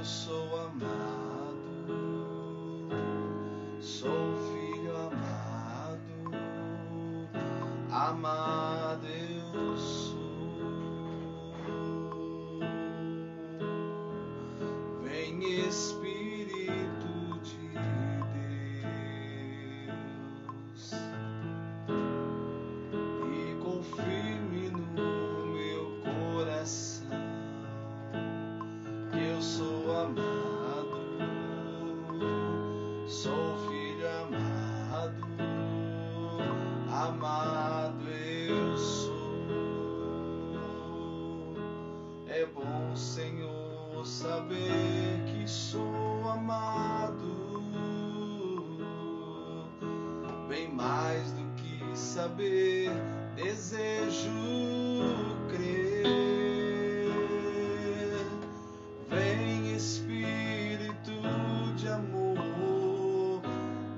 eu sou amado, sou filho amado, amado eu sou. Vem Espírito de Deus e confirme no meu coração que eu sou amado, sou filho amado, amado eu sou. É bom, Senhor, saber que sou amado, bem mais do que saber, desejo crer. Vem Espírito de amor,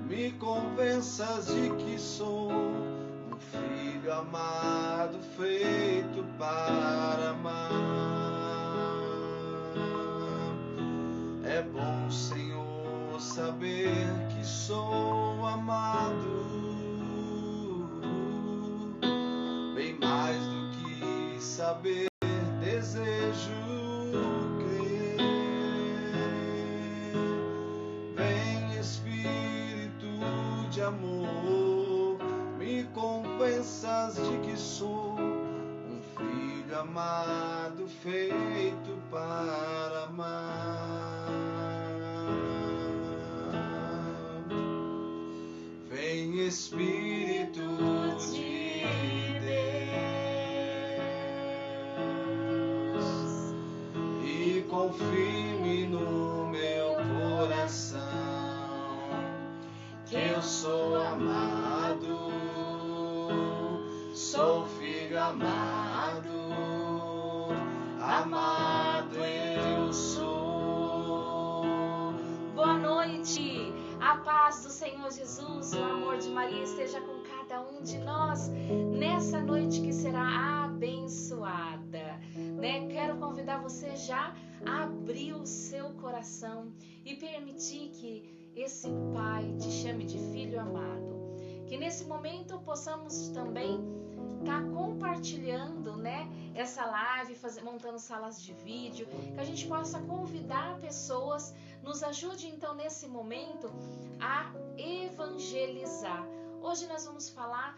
me convenças de que sou um filho amado, feito para amar. É bom, Senhor, saber que sou amado, bem mais do que saber, desejo crer. Vem Espírito de amor, me convenças de que sou um filho amado, feito para amar. Vem Espírito de Deus e confirme no meu coração que eu sou amado, sou filho amado, amado eu sou. Boa noite, a paz do Senhor Jesus, o amor de Maria esteja com cada um de nós nessa noite que será abençoada, né? Quero convidar você já a abrir o seu coração e permitir que esse Pai te chame de filho amado. Que nesse momento possamos também estar compartilhando, né, essa live, montando salas de vídeo, que a gente possa convidar pessoas, nos ajude então nesse momento a evangelizar. Hoje nós vamos falar,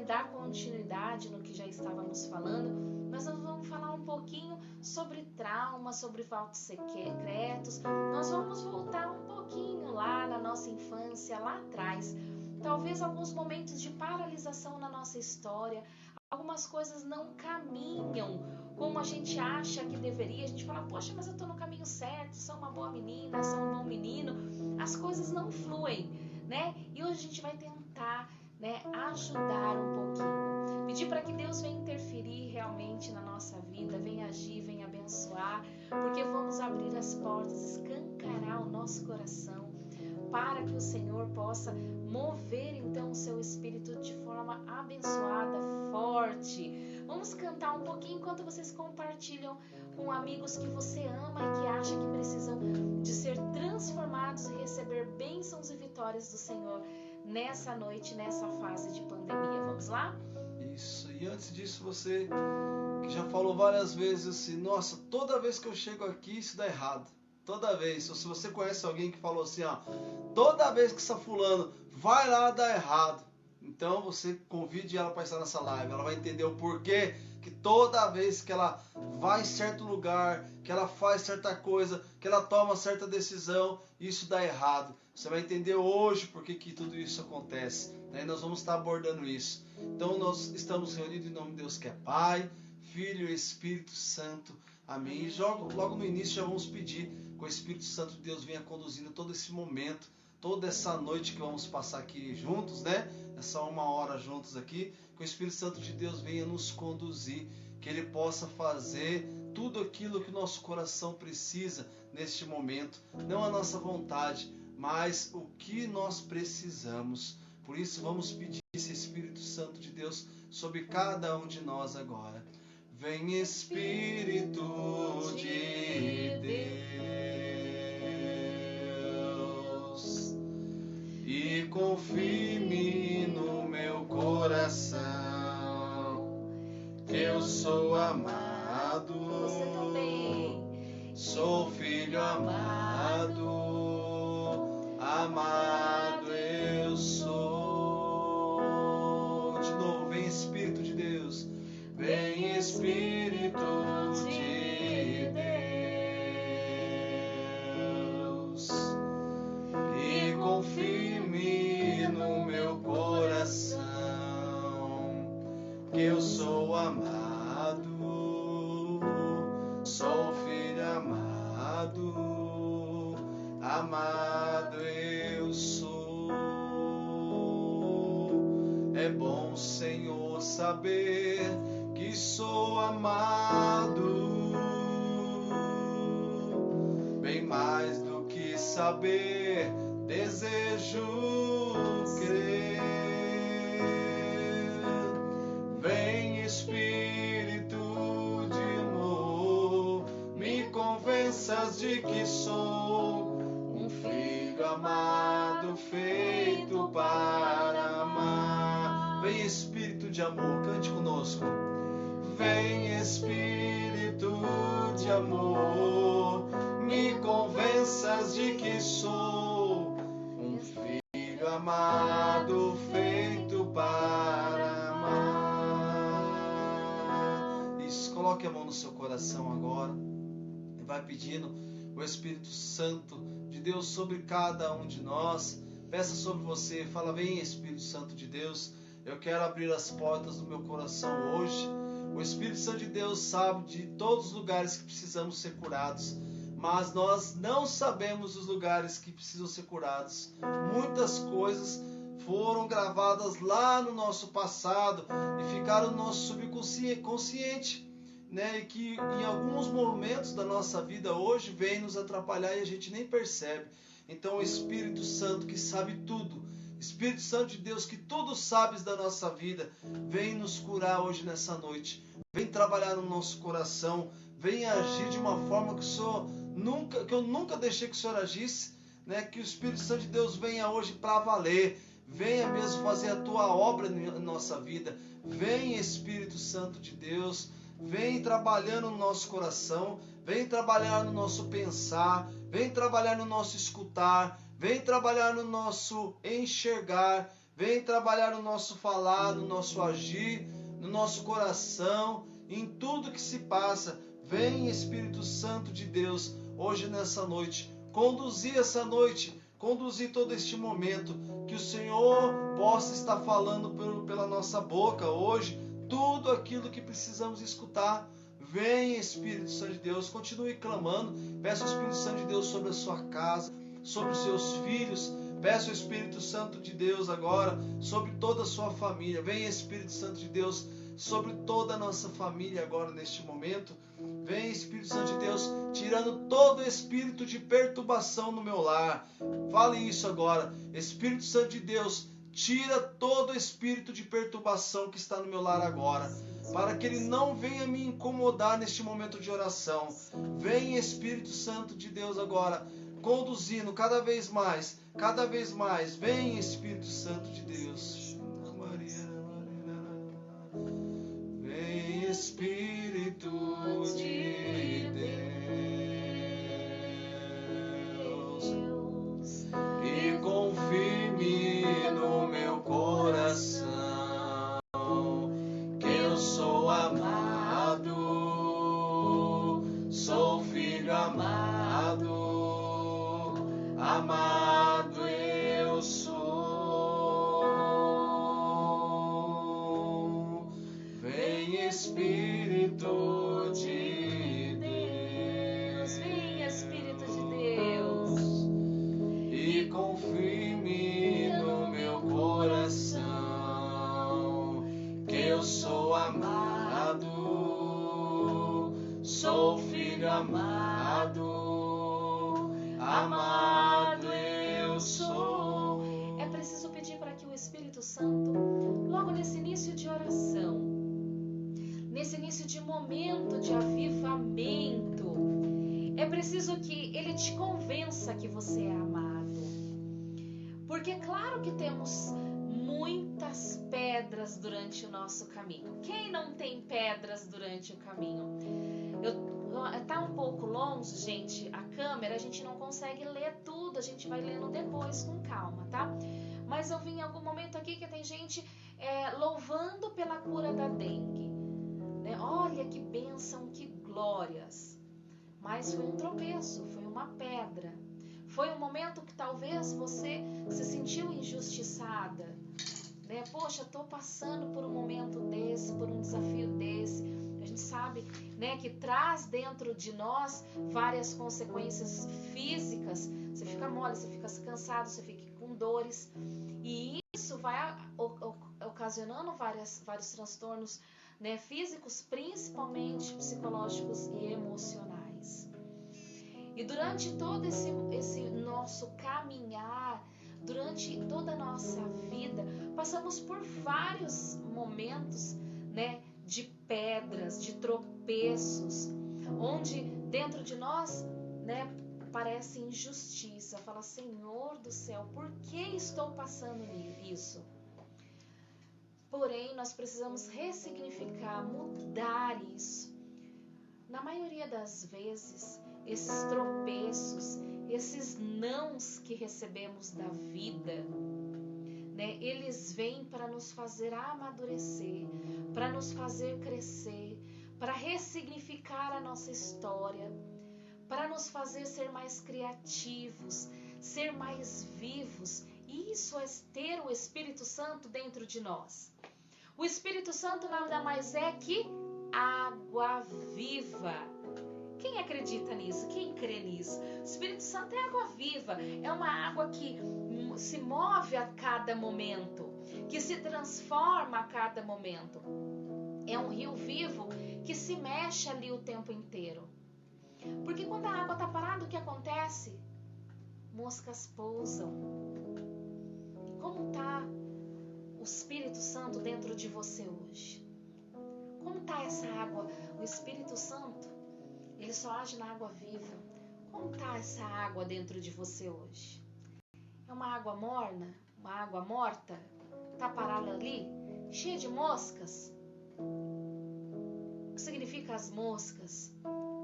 dar continuidade no que já estávamos falando, mas nós vamos falar um pouquinho sobre trauma, sobre falsos secretos. Nós vamos voltar um pouquinho lá na nossa infância, lá atrás. Talvez alguns momentos de paralisação na nossa história, algumas coisas não caminham como a gente acha que deveria. A gente fala, poxa, mas eu estou no caminho certo, sou uma boa menina, sou um bom menino. As coisas não fluem, né? E hoje a gente vai tentar, né, ajudar um pouquinho. Pedir para que Deus venha interferir realmente na nossa vida, venha agir, venha abençoar, porque vamos abrir as portas, escancarar o nosso coração, para que o Senhor possa mover então o seu espírito de forma abençoada, forte. Vamos cantar um pouquinho enquanto vocês compartilham com amigos que você ama e que acha que precisam de ser transformados e receber bênçãos e vitórias do Senhor nessa noite, nessa fase de pandemia. Vamos lá? Isso, e antes disso, você que já falou várias vezes assim, nossa, toda vez que eu chego aqui isso dá errado. Toda vez, ou se você conhece alguém que falou assim, ó, toda vez que essa fulano vai lá dá errado. Então você convide ela para estar nessa live, ela vai entender o porquê que toda vez que ela vai em certo lugar, que ela faz certa coisa, que ela toma certa decisão, isso dá errado. Você vai entender hoje por que tudo isso acontece, né? Nós vamos estar abordando isso. Então nós estamos reunidos em nome de Deus que é Pai, Filho e Espírito Santo. Amém. E logo no início já vamos pedir que o Espírito Santo de Deus venha conduzindo todo esse momento, toda essa noite que vamos passar aqui juntos, né? Essa 1 hora juntos aqui, que o Espírito Santo de Deus venha nos conduzir, que Ele possa fazer tudo aquilo que o nosso coração precisa neste momento, não a nossa vontade, mas o que nós precisamos. Por isso vamos pedir esse Espírito Santo de Deus sobre cada um de nós agora. Vem Espírito de Deus confirme no meu coração que eu sou amado. Você também. Sou filho amado, amado eu sou. De novo, vem Espírito de Deus, vem Espírito de Deus, e confirme no meu coração que eu sou amado. Sou filho amado, amado eu sou. É bom, Senhor, saber que sou amado, bem mais do que saber, desejo crer. Vem Espírito de amor, me convenças de que sou um filho amado, feito para amar. Vem Espírito de amor, cante conosco. Vem Espírito de amor, me convenças de que sou um filho amado, feito para amar. Isso, coloque a mão no seu coração agora e vai pedindo o Espírito Santo de Deus sobre cada um de nós. Peça sobre você, fala: vem Espírito Santo de Deus, eu quero abrir as portas do meu coração hoje. O Espírito Santo de Deus sabe de todos os lugares que precisamos ser curados, mas nós não sabemos os lugares que precisam ser curados. Muitas coisas foram gravadas lá no nosso passado e ficaram no nosso subconsciente, né? E que em alguns momentos da nossa vida hoje vem nos atrapalhar e a gente nem percebe. Então o Espírito Santo, que sabe tudo, Espírito Santo de Deus, que tudo sabes da nossa vida, vem nos curar hoje nessa noite. Vem trabalhar no nosso coração, vem agir de uma forma que eu nunca deixei que o Senhor agisse, né? Que o Espírito Santo de Deus venha hoje para valer, venha mesmo fazer a tua obra na nossa vida. Vem Espírito Santo de Deus, vem trabalhando no nosso coração, vem trabalhar no nosso pensar, vem trabalhar no nosso escutar, vem trabalhar no nosso enxergar, vem trabalhar no nosso falar, no nosso agir, no nosso coração, em tudo que se passa. Vem Espírito Santo de Deus hoje nessa noite, conduzir essa noite, conduzir todo este momento, que o Senhor possa estar falando pela nossa boca hoje, tudo aquilo que precisamos escutar. Vem Espírito Santo de Deus, continue clamando, peça o Espírito Santo de Deus sobre a sua casa, sobre os seus filhos. Peça o Espírito Santo de Deus agora sobre toda a sua família. Vem Espírito Santo de Deus sobre toda a nossa família agora neste momento. Vem Espírito Santo de Deus tirando todo espírito de perturbação no meu lar. Fale isso agora. Espírito Santo de Deus, tira todo espírito de perturbação que está no meu lar agora, para que ele não venha me incomodar neste momento de oração. Vem Espírito Santo de Deus agora, conduzindo cada vez mais. Vem Espírito Santo de Deus. Vem Espírito de Deus e confirme no meu coração que eu sou amado, sou filho amado, amado eu sou. Vem Espírito de Deus, vem Espírito de Deus, e confirme no meu coração que eu sou amado, sou filho amado, amado eu sou. É preciso pedir para que o Espírito Santo, logo nesse início de oração, nesse início de momento de avivamento, é preciso que ele te convença que você é amado. Porque Porque claro que temos muitas pedras durante o nosso caminho. Quem não tem pedras durante o caminho? Tá um pouco longe, gente, a câmera, a gente não consegue ler tudo, a gente vai lendo depois com calma, tá? Mas eu vi em algum momento aqui que tem gente louvando pela cura da dengue, né? Olha que bênção, que glórias. Mas foi um tropeço, foi uma pedra. Foi um momento que talvez você se sentiu injustiçada, né? Poxa, estou passando por um momento desse, por um desafio desse. A gente sabe, né, que traz dentro de nós várias consequências físicas. Você fica mole, você fica cansado, você fica com dores. E isso vai ocasionando vários transtornos, né, físicos, principalmente psicológicos e emocionais. E durante todo esse nosso caminhar, durante toda a nossa vida, passamos por vários momentos, né, de pedras, de tropeços, onde dentro de nós, né, parece injustiça. Fala, Senhor do céu, por que estou passando isso? Porém, nós precisamos ressignificar, mudar isso. Na maioria das vezes, esses tropeços, esses nãos que recebemos da vida, né, eles vêm para nos fazer amadurecer, para nos fazer crescer, para ressignificar a nossa história, para nos fazer ser mais criativos, ser mais vivos. E isso é ter o Espírito Santo dentro de nós. O Espírito Santo nada mais é que água viva. Quem acredita nisso? Quem crê nisso? O Espírito Santo é água viva, é uma água que se move a cada momento, que se transforma a cada momento. É um rio vivo que se mexe ali o tempo inteiro. Porque quando a água está parada, o que acontece? Moscas pousam. E como está o Espírito Santo dentro de você hoje? Como está essa água? O Espírito Santo, ele só age na água viva. Como está essa água dentro de você hoje? É uma água morna? Uma água morta? Está parada ali? Cheia de moscas? O que significa as moscas?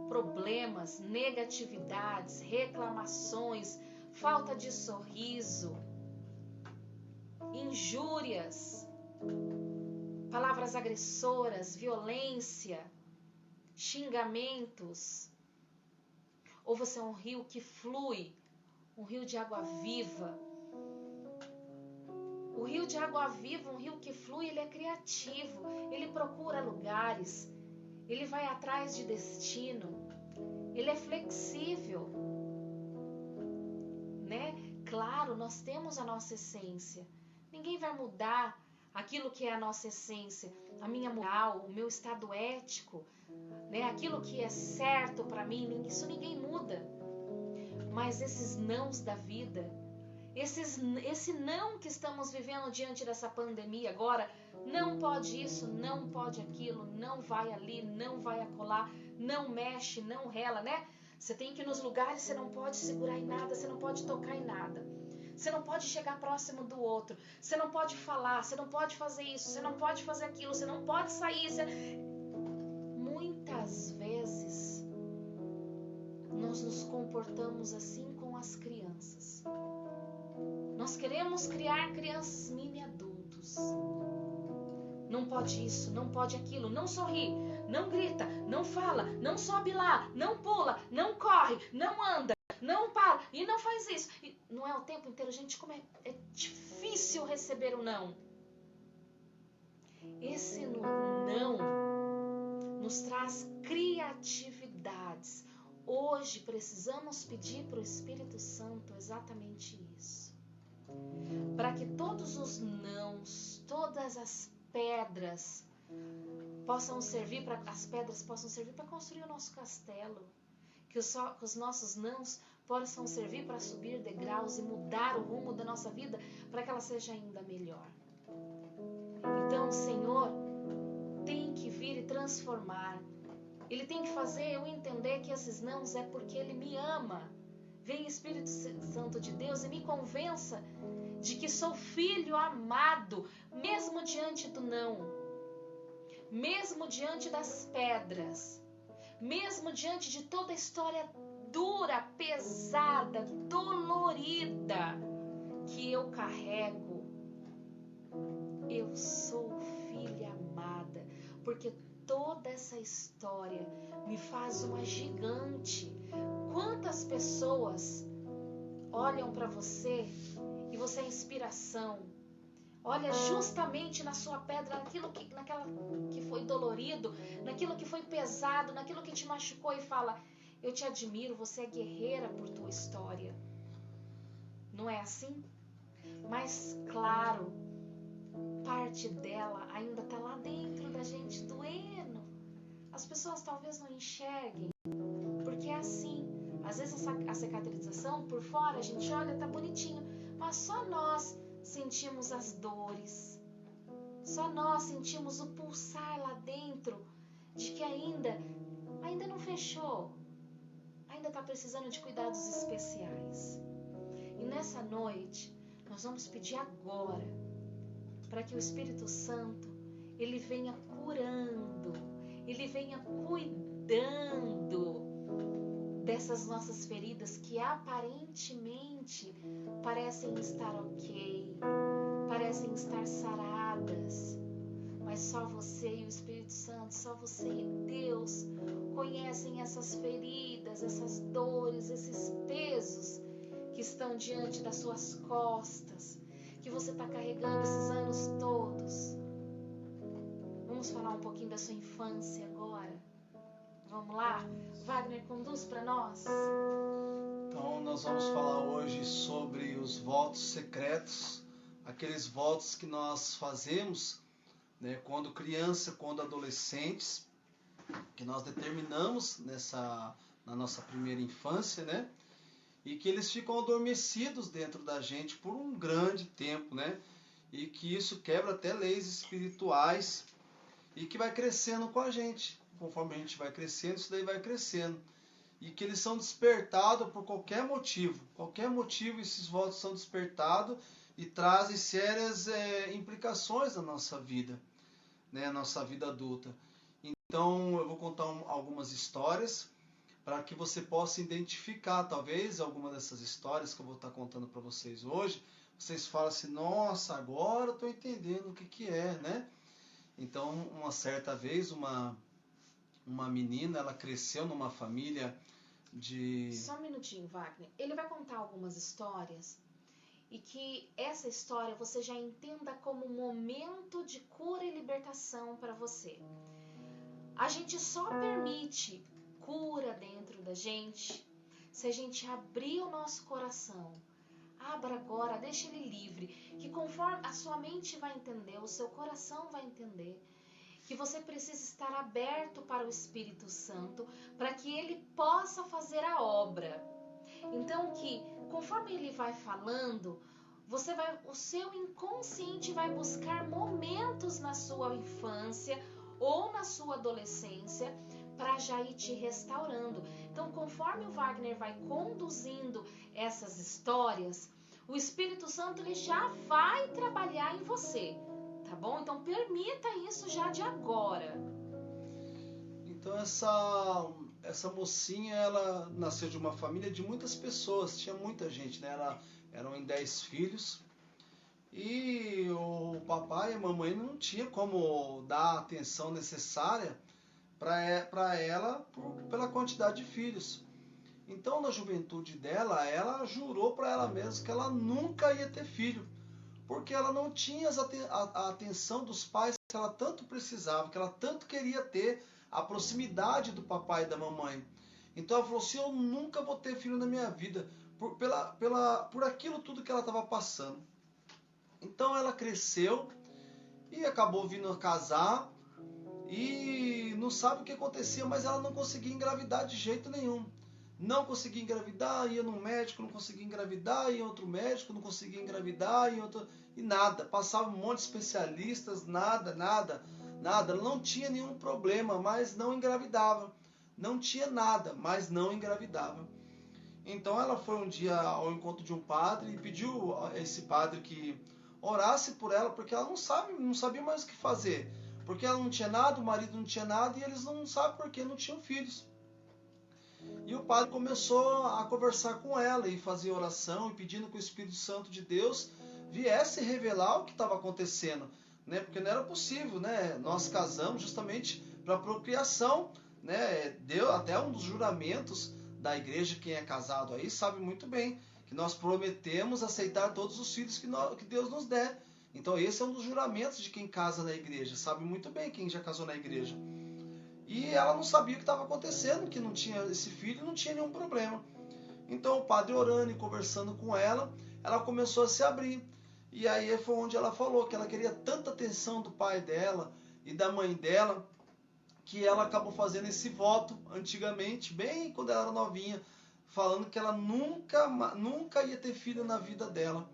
Problemas, negatividades, reclamações, falta de sorriso, injúrias, palavras agressoras, violência, xingamentos. Ou você é um rio que flui, um rio de água viva. O rio de água viva, um rio que flui, ele é criativo, ele procura lugares, ele vai atrás de destino, ele é flexível, né? Claro, nós temos a nossa essência. Ninguém vai mudar aquilo que é a nossa essência, a minha moral, o meu estado ético, né? Aquilo que é certo para mim, isso ninguém muda. Mas esses nãos da vida, esse não que estamos vivendo diante dessa pandemia agora, não pode isso, não pode aquilo, não vai ali, não vai acolá, não mexe, não rela, né? Você tem que ir nos lugares, você não pode segurar em nada, você não pode tocar em nada. Você não pode chegar próximo do outro, você não pode falar, você não pode fazer isso, você não pode fazer aquilo, você não pode sair. Muitas vezes nós nos comportamos assim com as crianças. Nós queremos criar crianças mini adultos. Não pode isso, não pode aquilo, não sorri, não grita, não fala, não sobe lá, não pula, não corre, não anda, não para e não faz isso. E não é o tempo inteiro, gente, como é difícil receber o não. Esse não nos traz criatividades. Hoje precisamos pedir para o Espírito Santo exatamente isso. Para que todos os nãos, todas as pedras possam servir para construir o nosso castelo. Que os nossos nãos possam servir para subir degraus e mudar o rumo da nossa vida para que ela seja ainda melhor. Então o Senhor tem que vir e transformar. Ele tem que fazer eu entender que esses nãos é porque Ele me ama. Venha, Espírito Santo de Deus, e me convença de que sou filho amado, mesmo diante do não, mesmo diante das pedras, mesmo diante de toda a história dura, pesada, dolorida que eu carrego. Eu sou filha amada, porque toda essa história me faz uma gigante. Quantas pessoas olham para você e você é inspiração? Olha justamente na sua pedra, naquela que foi dolorido, naquilo que foi pesado, naquilo que te machucou e fala: eu te admiro, você é guerreira por tua história. Não é assim? Mas claro, parte dela ainda está lá dentro da gente, doendo. As pessoas talvez não enxerguem, porque é assim. Às vezes a cicatrização por fora, a gente olha, tá bonitinho, mas só nós sentimos as dores. Só nós sentimos o pulsar lá dentro de que ainda não fechou. Ainda está precisando de cuidados especiais. E nessa noite, nós vamos pedir agora para que o Espírito Santo, ele venha curando, ele venha cuidando dessas nossas feridas que aparentemente parecem estar ok, parecem estar saradas, mas só você e o Espírito Santo, só você e Deus conhecem essas feridas, essas dores, esses pesos que estão diante das suas costas, que você está carregando esses anos todos. Vamos falar um pouquinho da sua infância agora? Vamos lá? Wagner, conduz para nós. Então, nós vamos falar hoje sobre os votos secretos, aqueles votos que nós fazemos, né, quando criança, quando adolescentes, que nós determinamos na nossa primeira infância, né? E que eles ficam adormecidos dentro da gente por um grande tempo, né? E que isso quebra até leis espirituais e que vai crescendo com a gente. Conforme a gente vai crescendo, isso daí vai crescendo. E que eles são despertados por qualquer motivo. Qualquer motivo esses votos são despertados e trazem sérias implicações na nossa vida, né? Na nossa vida adulta. Então eu vou contar algumas histórias para que você possa identificar, talvez, alguma dessas histórias que eu vou estar contando para vocês hoje. Vocês falam assim: nossa, agora eu estou entendendo o que é, né? Então, uma certa vez, uma menina, ela cresceu numa família de... Só um minutinho, Wagner. Ele vai contar algumas histórias e que essa história você já entenda como um momento de cura e libertação para você. A gente só permite cura dentro da gente se a gente abrir o nosso coração. Abra agora, deixa ele livre, que conforme a sua mente vai entender, o seu coração vai entender, que você precisa estar aberto para o Espírito Santo, para que ele possa fazer a obra. Então que, conforme ele vai falando, o seu inconsciente vai buscar momentos na sua infância ou na sua adolescência para já ir te restaurando. Então, conforme o Wagner vai conduzindo essas histórias, o Espírito Santo ele já vai trabalhar em você, tá bom? Então, permita isso já de agora. Então, essa mocinha, ela nasceu de uma família de muitas pessoas, tinha muita gente, né? Eram em 10 filhos. E o papai e a mamãe não tinha como dar a atenção necessária para ela pela quantidade de filhos. Então, na juventude dela, ela jurou para ela mesma que ela nunca ia ter filho, porque ela não tinha a atenção dos pais que ela tanto precisava, que ela tanto queria ter a proximidade do papai e da mamãe. Então ela falou assim: eu nunca vou ter filho na minha vida, por aquilo tudo que ela estava passando. Então ela cresceu e acabou vindo a casar e não sabe o que acontecia, mas ela não conseguia engravidar de jeito nenhum. Não conseguia engravidar, ia num médico, não conseguia engravidar, ia em outro médico, não conseguia engravidar, e nada. Passava um monte de especialistas, nada. Ela não tinha nenhum problema, mas não engravidava. Não tinha nada, mas não engravidava. Então ela foi um dia ao encontro de um padre e pediu a esse padre que orasse por ela, porque ela não sabia mais o que fazer. Porque ela não tinha nada, o marido não tinha nada e eles não sabem por que não tinham filhos. E o padre começou a conversar com ela e fazer oração e pedindo que o Espírito Santo de Deus viesse revelar o que estava acontecendo, né? Porque não era possível, né? Nós casamos justamente para procriação, né? Deu até um dos juramentos da igreja, quem é casado aí sabe muito bem que nós prometemos aceitar todos os filhos que Deus nos der. Então esse é um dos juramentos de quem casa na igreja, sabe muito bem quem já casou na igreja. E ela não sabia o que estava acontecendo, que não tinha esse filho, não tinha nenhum problema. Então o padre orando e conversando com ela, ela começou a se abrir. E aí foi onde ela falou que ela queria tanta atenção do pai dela e da mãe dela, que ela acabou fazendo esse voto antigamente, bem quando ela era novinha, falando que ela nunca ia ter filho na vida dela.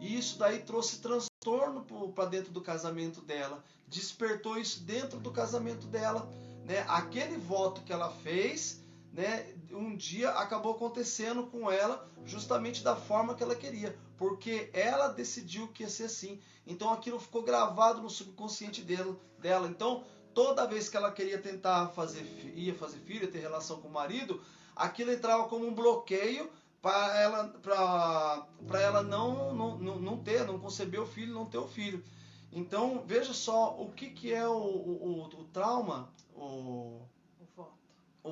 E isso daí trouxe transtorno para dentro do casamento dela, despertou isso dentro do casamento dela, né? Aquele voto que ela fez, né, um dia acabou acontecendo com ela justamente da forma que ela queria, porque ela decidiu que ia ser assim. Então aquilo ficou gravado no subconsciente dela. Então toda vez que ela queria tentar ia fazer filho, ter relação com o marido, aquilo entrava como um bloqueio para ela não conceber o filho, não ter o filho. Então veja só o que é o trauma, o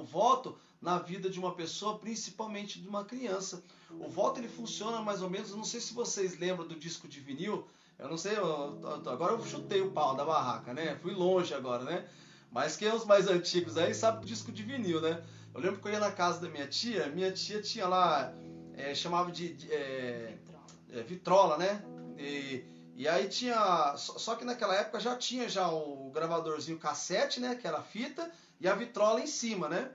voto na vida de uma pessoa, principalmente de uma criança. O voto ele funciona mais ou menos, eu não sei se vocês lembram do disco de vinil, eu não sei, agora eu chutei o pau da barraca, né? Fui longe agora, né? Mas quem é os mais antigos aí sabe do disco de vinil, né? Eu lembro que eu ia na casa da minha tia tinha lá, chamava de vitrola, né? E aí tinha, só que naquela época já tinha o gravadorzinho cassete, né? Que era a fita, e a vitrola em cima, né?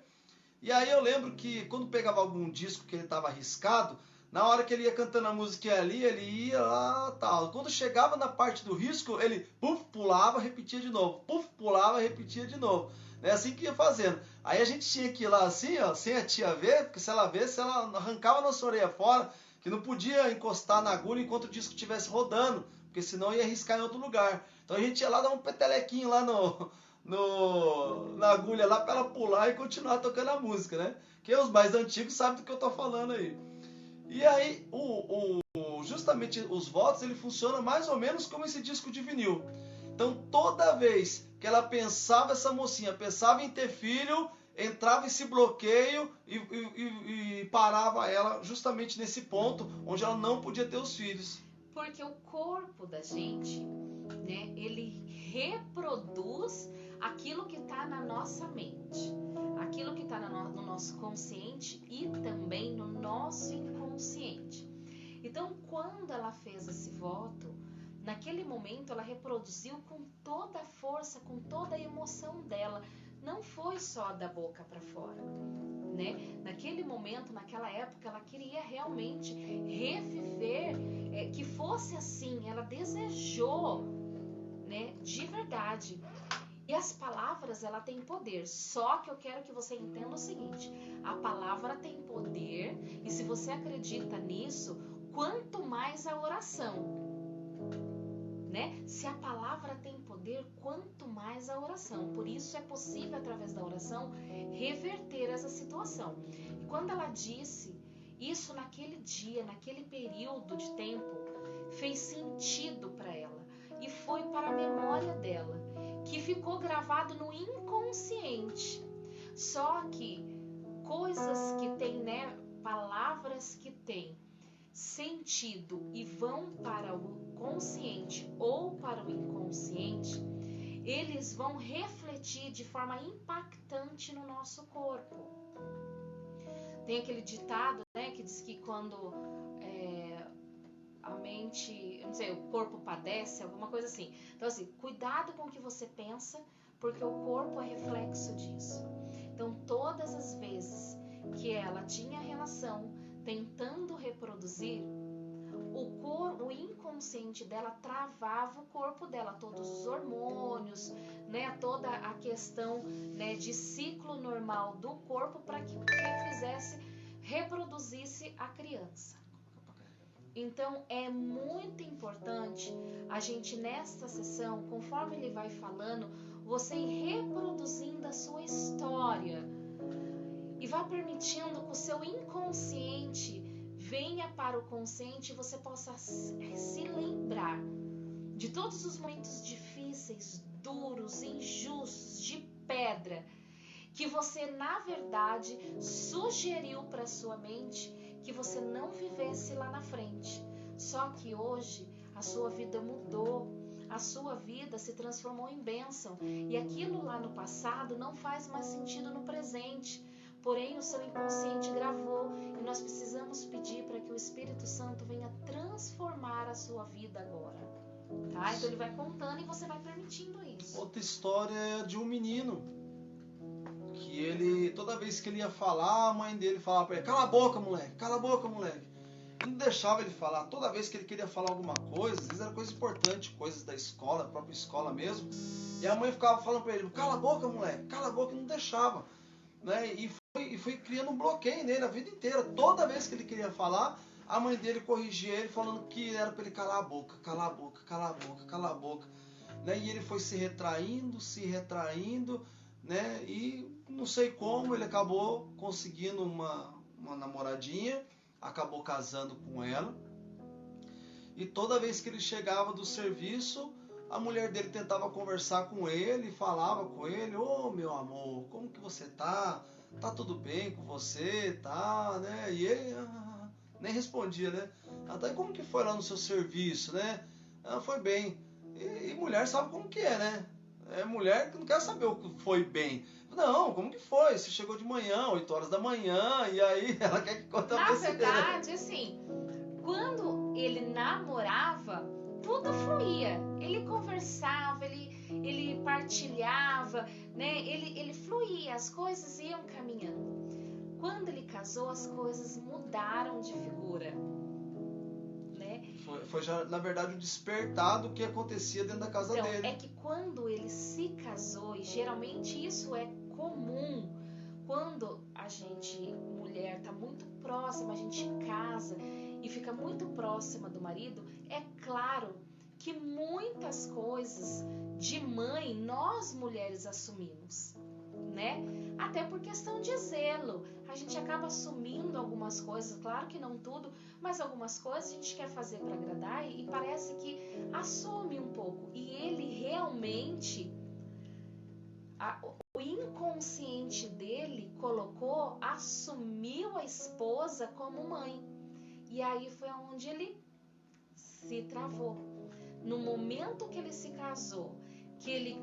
E aí eu lembro que quando pegava algum disco que ele estava arriscado, na hora que ele ia cantando a música ali, ele ia lá, tal. Quando chegava na parte do risco, ele pulava, repetia de novo. Pulava, repetia de novo. É assim que ia fazendo. Aí a gente tinha que ir lá assim, ó, sem a tia ver, porque se ela vesse, ela arrancava a nossa orelha fora, que não podia encostar na agulha enquanto o disco estivesse rodando, porque senão ia arriscar em outro lugar. Então a gente ia lá dar um petelequinho lá na agulha lá para ela pular e continuar tocando a música, né? Que os mais antigos sabem do que eu tô falando aí. E aí, justamente os votos, ele funciona mais ou menos como esse disco de vinil. Então, toda vez que ela pensava, essa mocinha pensava em ter filho, entrava esse bloqueio e parava ela justamente nesse ponto onde ela não podia ter os filhos. Porque o corpo da gente, né, ele reproduz aquilo que está na nossa mente, aquilo que está no nosso consciente e também no nosso inconsciente. Então, quando ela fez esse voto, naquele momento ela reproduziu com toda a força, com toda a emoção dela. Não foi só da boca para fora, né? Naquele momento, naquela época, ela queria realmente reviver, que fosse assim. Ela desejou, né, de verdade. E as palavras, ela tem poder. Só que eu quero que você entenda o seguinte: a palavra tem poder, e se você acredita nisso, quanto mais a oração, né? Se a palavra tem poder, quanto mais a oração. Por isso é possível, através da oração, reverter essa situação. E quando ela disse isso naquele dia, naquele período de tempo, fez sentido para ela e foi para a memória dela, que ficou gravado no inconsciente. Só que coisas que tem, né, palavras que têm sentido e vão para o consciente ou para o inconsciente, eles vão refletir de forma impactante no nosso corpo. Tem aquele ditado, né, que diz que quando a mente, eu não sei, o corpo padece, alguma coisa assim. Então assim, cuidado com o que você pensa, porque o corpo é reflexo disso. Então todas as vezes que ela tinha relação tentando reproduzir, o inconsciente dela travava o corpo dela, todos os hormônios, né, toda a questão, né, de ciclo normal do corpo, para que fizesse reproduzir a criança. Então é muito importante a gente nesta sessão, conforme ele vai falando, você ir reproduzindo a sua história e vá permitindo que o seu inconsciente venha para o consciente e você possa se lembrar de todos os momentos difíceis, duros, injustos, de pedra, que você na verdade sugeriu para sua mente que você não vivesse lá na frente. Só que hoje a sua vida mudou, a sua vida se transformou em bênção e aquilo lá no passado não faz mais sentido no presente. Porém, o seu inconsciente gravou e nós precisamos pedir para que o Espírito Santo venha transformar a sua vida agora. Tá? Então ele vai contando e você vai permitindo isso. Outra história é de um menino que ele, toda vez que ele ia falar, a mãe dele falava para ele: cala a boca, moleque, cala a boca, moleque. Não deixava ele falar. Toda vez que ele queria falar alguma coisa, às vezes era coisa importante, coisas da escola, a própria escola mesmo, e a mãe ficava falando para ele: cala a boca, moleque, cala a boca, e não deixava, né? E foi criando um bloqueio nele a vida inteira. Toda vez que ele queria falar, a mãe dele corrigia ele falando que era para ele calar a boca, calar a boca, calar a boca, calar a boca, né? E ele foi se retraindo, né? E não sei como ele acabou conseguindo uma namoradinha, acabou casando com ela. E toda vez que ele chegava do serviço, a mulher dele tentava conversar com ele, falava com ele: ô meu amor, como que você tá? Tá tudo bem com você? Tá, né? E ele nem respondia, né? Até como que foi lá no seu serviço, né? Foi bem. E mulher sabe como que é, né? É mulher que não quer saber o que foi bem. Não, como que foi? Você chegou de manhã, 8 horas da manhã, e aí ela quer que conte a Na verdade, assim, quando ele namorava, tudo fluía. Ele conversava, ele partilhava, né? Ele fluía, as coisas iam caminhando. Quando ele casou, as coisas mudaram de figura, né? Foi já, na verdade, o despertar do que acontecia dentro da casa então, dele. É que quando ele se casou, e geralmente isso é comum, quando a gente, mulher, está muito próxima, a gente casa e fica muito próxima do marido, é claro que muitas coisas de mãe nós mulheres assumimos, né? Até por questão de zelo, a gente acaba assumindo algumas coisas, claro que não tudo, mas algumas coisas a gente quer fazer para agradar e parece que assume um pouco. E ele realmente, o inconsciente dele assumiu a esposa como mãe. E aí foi onde ele se travou. No momento que ele se casou, que ele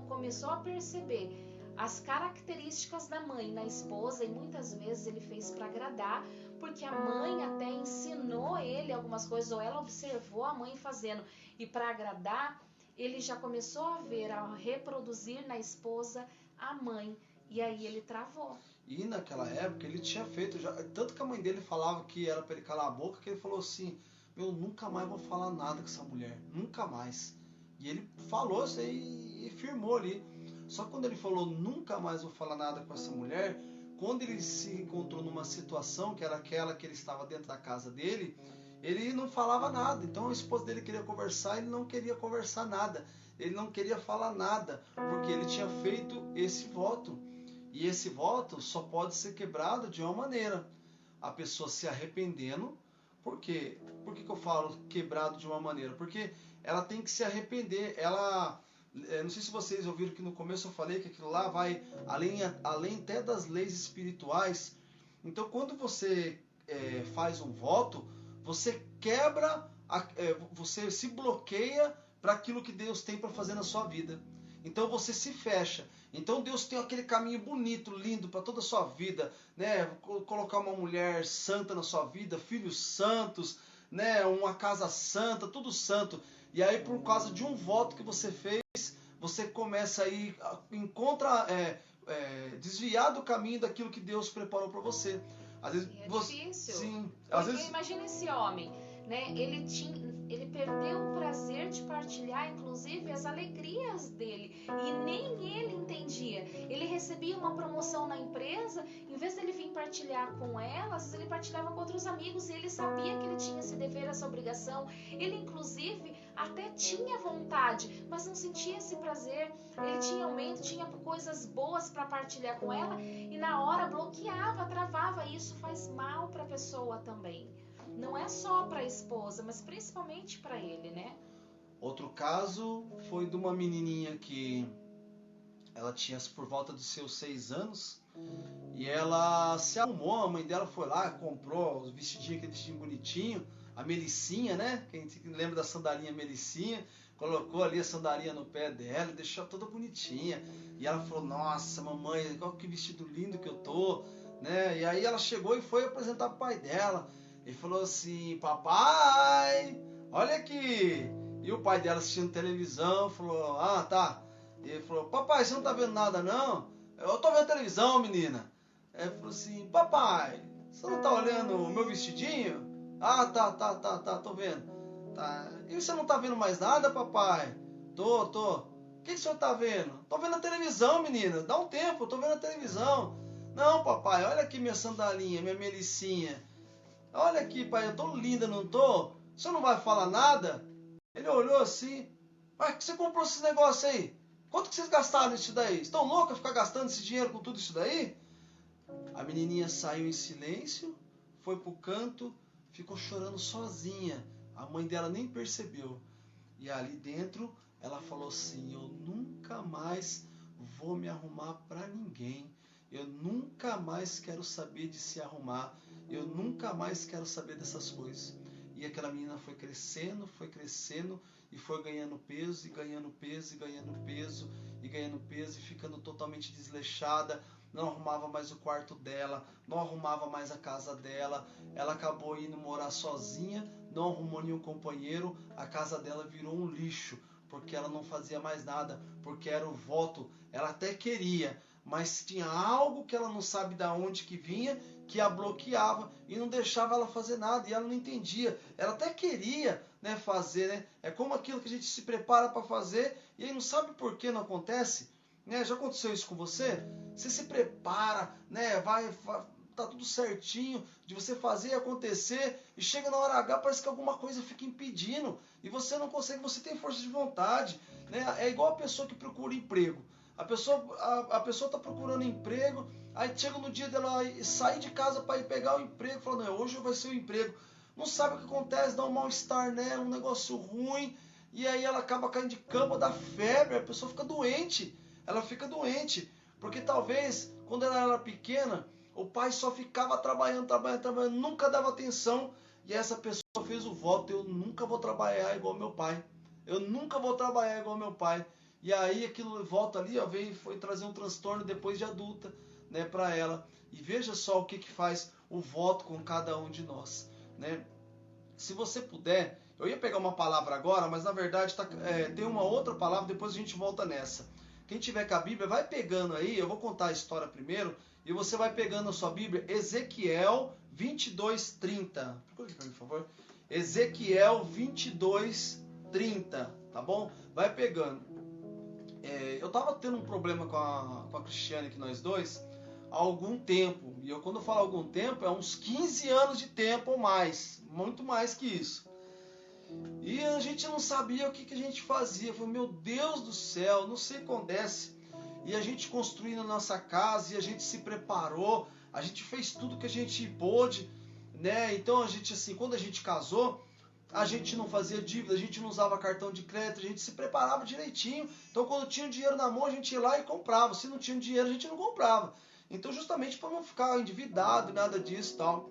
começou a perceber as características da mãe na esposa, e muitas vezes ele fez para agradar, porque a mãe até ensinou ele algumas coisas, ou ela observou a mãe fazendo, e para agradar, ele já começou a reproduzir na esposa a mãe, e aí ele travou. E naquela época ele tinha feito, tanto que a mãe dele falava que era para ele calar a boca, que ele falou assim: eu nunca mais vou falar nada com essa mulher, nunca mais. E ele falou isso aí e firmou ali. Só que quando ele falou nunca mais vou falar nada com essa mulher, quando ele se encontrou numa situação que era aquela que ele estava dentro da casa dele, ele não falava nada. Então a esposa dele queria conversar, ele não queria conversar nada, ele não queria falar nada, porque ele tinha feito esse voto. E esse voto só pode ser quebrado de uma maneira: a pessoa se arrependendo. Por quê? Por que eu falo quebrado de uma maneira? Porque ela tem que se arrepender. Ela, não sei se vocês ouviram que no começo eu falei que aquilo lá vai além até das leis espirituais. Então quando você faz um voto, você quebra, você se bloqueia para aquilo que Deus tem para fazer na sua vida. Então você se fecha. Então Deus tem aquele caminho bonito, lindo para toda a sua vida, né? Colocar uma mulher santa na sua vida, filhos santos, né? Uma casa santa, tudo santo. E aí por causa de um voto que você fez, você começa a ir desviar do caminho daquilo que Deus preparou para você. Às vezes difícil. Sim, às vezes imagina esse homem, né? Ele tinha Ele perdeu o prazer de partilhar, inclusive, as alegrias dele. E nem ele entendia. Ele recebia uma promoção na empresa, em vez dele vir partilhar com ela, às vezes ele partilhava com outros amigos e ele sabia que ele tinha esse dever, essa obrigação. Ele, inclusive, até tinha vontade, mas não sentia esse prazer. Ele tinha aumento, tinha coisas boas para partilhar com ela e na hora bloqueava, travava. E isso faz mal para a pessoa também. Não é só para a esposa, mas principalmente para ele, né? Outro caso foi de uma menininha que ela tinha por volta dos seus 6 anos e ela se arrumou, a mãe dela foi lá, comprou os vestidinhos, aquele vestidinho bonitinho, a Melicinha, né? Quem lembra da sandalinha Melicinha, colocou ali a sandalinha no pé dela e deixou toda bonitinha. E ela falou, nossa, mamãe, qual que vestido lindo que eu tô, né? E aí ela chegou e foi apresentar pro pai dela. Ele falou assim, papai, olha aqui. E o pai dela assistindo televisão, falou, ah, tá. Ele falou, papai, você não tá vendo nada, não? Eu tô vendo televisão, menina. Ele falou assim, papai, você não tá olhando o meu vestidinho? Ah, tá, tô vendo. Tá. E você não tá vendo mais nada, papai? Tô. O que o senhor tá vendo? Tô vendo a televisão, menina. Dá um tempo, eu tô vendo a televisão. Não, papai, olha aqui minha sandalinha, minha Melicinha. Olha aqui, pai, eu tô linda, não tô? O senhor não vai falar nada? Ele olhou assim. Mas que você comprou esses negócios aí? Quanto que vocês gastaram nisso daí? Estão loucos ficar gastando esse dinheiro com tudo isso daí? A menininha saiu em silêncio, foi pro canto, ficou chorando sozinha. A mãe dela nem percebeu. E ali dentro, ela falou assim, eu nunca mais vou me arrumar para ninguém. Eu nunca mais quero saber de se arrumar. Eu nunca mais quero saber dessas coisas. E aquela menina foi crescendo e foi ganhando peso, e ganhando peso, e ganhando peso, e ganhando peso, e ficando totalmente desleixada. Não arrumava mais o quarto dela, não arrumava mais a casa dela. Ela acabou indo morar sozinha, não arrumou nenhum companheiro. A casa dela virou um lixo, porque ela não fazia mais nada, porque era o voto. Ela até queria, mas tinha algo que ela não sabe de onde que vinha, que a bloqueava e não deixava ela fazer nada, e ela não entendia. Ela até queria, né, fazer, né? É como aquilo que a gente se prepara para fazer e aí não sabe por que não acontece, né? Já aconteceu isso com você? Você se prepara, né? Tá tudo certinho de você fazer acontecer e chega na hora H, parece que alguma coisa fica impedindo e você não consegue, você tem força de vontade, né? É igual a pessoa que procura emprego. A pessoa está procurando emprego, aí chega no dia dela sair de casa para ir pegar o emprego, fala, não, hoje vai ser o emprego. Não sabe o que acontece, dá um mal-estar nela, um negócio ruim, e aí ela acaba caindo de cama, dá febre, a pessoa fica doente. Ela fica doente, porque talvez, quando ela era pequena, o pai só ficava trabalhando, nunca dava atenção, e essa pessoa fez o voto, eu nunca vou trabalhar igual meu pai. Eu nunca vou trabalhar igual meu pai. E aí aquilo volta ali, ó, foi trazer um transtorno depois de adulta, né, para ela. E veja só o que faz o voto com cada um de nós, né? Se você puder, eu ia pegar uma palavra agora, mas na verdade tem uma outra palavra, depois a gente volta nessa. Quem tiver com a Bíblia, vai pegando aí, eu vou contar a história primeiro, e você vai pegando a sua Bíblia, Ezequiel 22:30. Procura aqui para mim, por favor. Ezequiel 22:30, tá bom? Vai pegando. Eu tava tendo um problema com a Cristiane aqui, nós dois, há algum tempo. E quando eu falo algum tempo, é uns 15 anos de tempo ou mais. Muito mais que isso. E a gente não sabia o que a gente fazia. Eu falei, meu Deus do céu, não sei o que acontece. E a gente construindo a nossa casa, e a gente se preparou, a gente fez tudo que a gente pôde, né? Então a gente, assim, quando a gente casou, a gente não fazia dívida, a gente não usava cartão de crédito, a gente se preparava direitinho. Então quando tinha dinheiro na mão, a gente ia lá e comprava. Se não tinha dinheiro, a gente não comprava. Então justamente para não ficar endividado, nada disso e tal.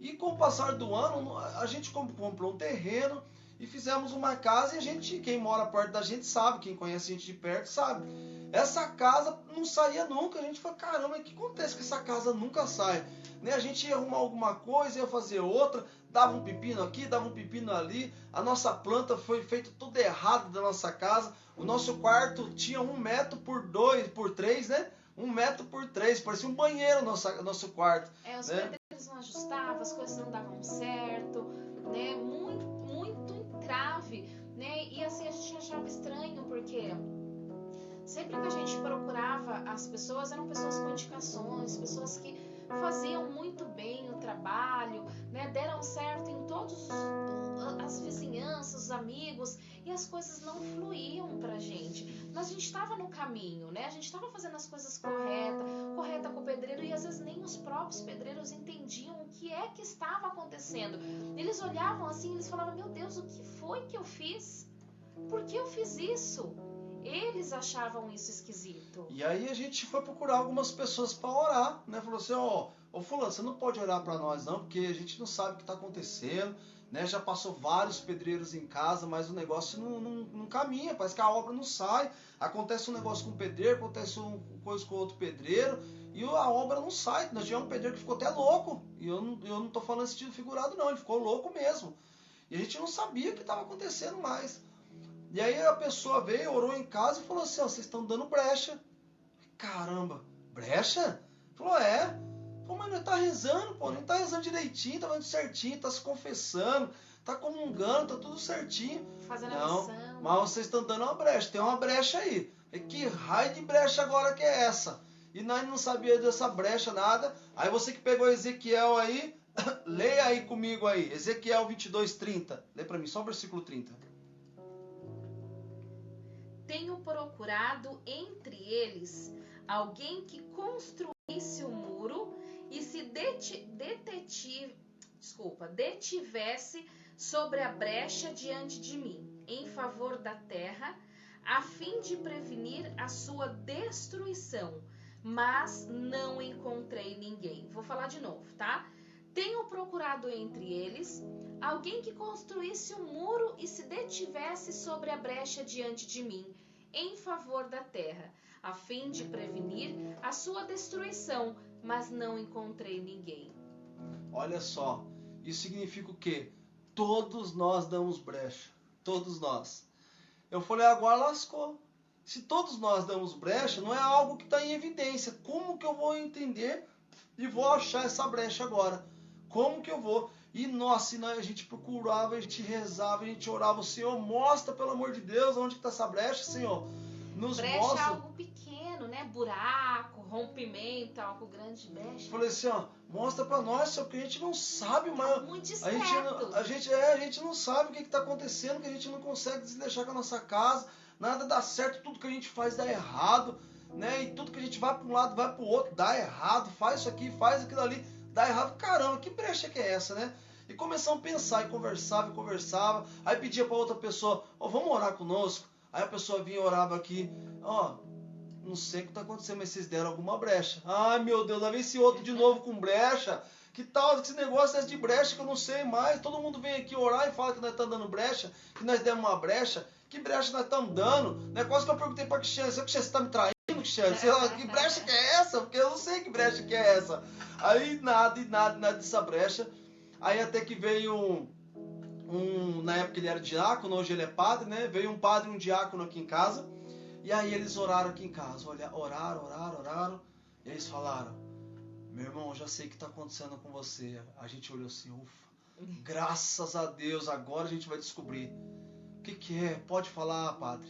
E com o passar do ano, a gente comprou um terreno e fizemos uma casa, e a gente, quem mora perto da gente sabe, quem conhece a gente de perto sabe. Essa casa não saía nunca, a gente falou, caramba, o que acontece que essa casa nunca sai? Né? A gente ia arrumar alguma coisa, ia fazer outra, dava um pepino aqui, dava um pepino ali, a nossa planta foi feita tudo errado da nossa casa, o nosso quarto tinha 1 metro por 3, né? 1 metro por 3, parecia um banheiro nosso quarto. Os né? pedreiros não ajustavam, as coisas não davam certo, né? entrave, né? E assim, a gente achava estranho, porque sempre que a gente procurava as pessoas, eram pessoas com indicações, pessoas que faziam muito bem o trabalho, né? Deram certo em todas as vizinhanças, os amigos, e as coisas não fluíam pra gente. Mas a gente estava no caminho, né? A gente estava fazendo as coisas correta com o pedreiro, e às vezes nem os próprios pedreiros entendiam o que é que estava acontecendo. Eles olhavam assim, eles falavam: meu Deus, o que foi que eu fiz? Por que eu fiz isso? Eles achavam isso esquisito. E aí a gente foi procurar algumas pessoas para orar, né? Falou assim: ó, fulano, você não pode orar para nós não, porque a gente não sabe o que está acontecendo, né? Já passou vários pedreiros em casa, mas o negócio não caminha, parece que a obra não sai. Acontece um negócio com o pedreiro, acontece uma coisa com o outro pedreiro, e a obra não sai. Nós tivemos um pedreiro que ficou até louco, e eu não tô falando esse sentido figurado não, ele ficou louco mesmo. E a gente não sabia o que estava acontecendo mais. E aí a pessoa veio, orou em casa e falou assim: ó, vocês estão dando brecha. Caramba, brecha? Falou: é. Falou: mas não tá rezando, pô, não tá rezando direitinho, tá fazendo certinho, tá se confessando, tá comungando, tá tudo certinho. Fazendo não, a missão. mas vocês estão dando uma brecha, tem uma brecha aí. E que raio de brecha agora que é essa? E nós não sabia dessa brecha nada. Aí você que pegou Ezequiel aí, leia aí comigo aí, Ezequiel 22:30. Lê pra mim, só o versículo 30. Tenho procurado entre eles alguém que construísse o muro e se detivesse sobre a brecha diante de mim, em favor da terra, a fim de prevenir a sua destruição, mas não encontrei ninguém. Vou falar de novo, tá? Tenho procurado entre eles alguém que construísse um muro e se detivesse sobre a brecha diante de mim, em favor da terra, a fim de prevenir a sua destruição, mas não encontrei ninguém. Olha só, isso significa o quê? Todos nós damos brecha, todos nós. Eu falei: agora lascou. Se todos nós damos brecha, não é algo que está em evidência. Como que eu vou entender e vou achar essa brecha agora? Como que eu vou? E nossa, a gente procurava, a gente rezava, a gente orava: o Senhor, mostra, pelo amor de Deus, onde está essa brecha, Senhor. Nos brecha mostra. É algo pequeno, né? Buraco, rompimento, algo grande, brecha. Falei assim: ó, mostra pra nós, Senhor, porque a gente não sabe, mas muito a gente não sabe o que está acontecendo, que a gente não consegue desleixar com a nossa casa, nada dá certo, tudo que a gente faz dá errado, né? E tudo que a gente vai para um lado, vai para o outro, dá errado, faz isso aqui, faz aquilo ali, dá errado. Caramba, que brecha que é essa, né? E começamos a pensar, e conversava, aí pedia para outra pessoa: ó, vamos orar conosco. Aí a pessoa vinha e orava aqui: ó, não sei o que está acontecendo, mas vocês deram alguma brecha. Ai, meu Deus, lá vem esse outro de novo com brecha. Que tal esse negócio de brecha que eu não sei mais? Todo mundo vem aqui orar e fala que nós estamos dando brecha, que nós demos uma brecha. Que brecha nós estamos dando? Né? Quase que eu perguntei para a Cristiane: você está me traindo, Cristiane? Que brecha que é essa? Porque eu não sei que brecha que é essa. Aí nada dessa brecha. Aí até que veio na época ele era diácono, hoje ele é padre, né? Veio um padre e um diácono aqui em casa. E aí eles oraram aqui em casa, oraram, e eles falaram: meu irmão, eu já sei o que está acontecendo com você. A gente olhou assim: ufa, graças a Deus, agora a gente vai descobrir. O que é? Pode falar, padre.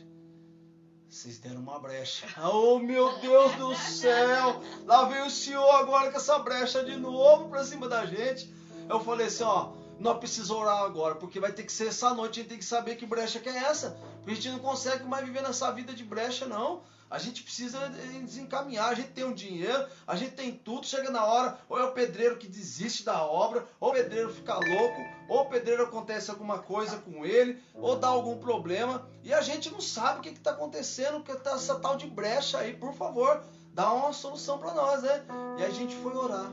Vocês deram uma brecha. Oh, meu Deus do céu, lá veio o senhor agora com essa brecha de novo pra cima da gente. Eu falei assim: ó, nós precisamos orar agora, porque vai ter que ser essa noite, a gente tem que saber que brecha que é essa. Porque a gente não consegue mais viver nessa vida de brecha, não. A gente precisa desencaminhar, a gente tem um dinheiro, a gente tem tudo, chega na hora, ou é o pedreiro que desiste da obra, ou o pedreiro fica louco, ou o pedreiro acontece alguma coisa com ele, ou dá algum problema, e a gente não sabe o que está acontecendo, que tá essa tal de brecha aí. Por favor, dá uma solução para nós, né? E aí a gente foi orar.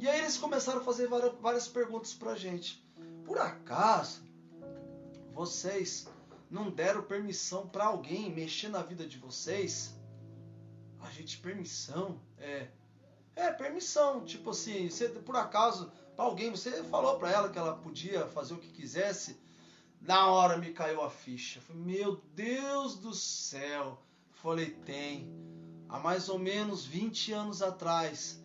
E aí eles começaram a fazer várias perguntas para a gente. Por acaso, vocês não deram permissão para alguém mexer na vida de vocês? A gente, permissão? Permissão. Tipo assim, você, por acaso, para alguém, você falou para ela que ela podia fazer o que quisesse? Na hora me caiu a ficha. Falei: meu Deus do céu. Falei: tem. Há mais ou menos 20 anos atrás,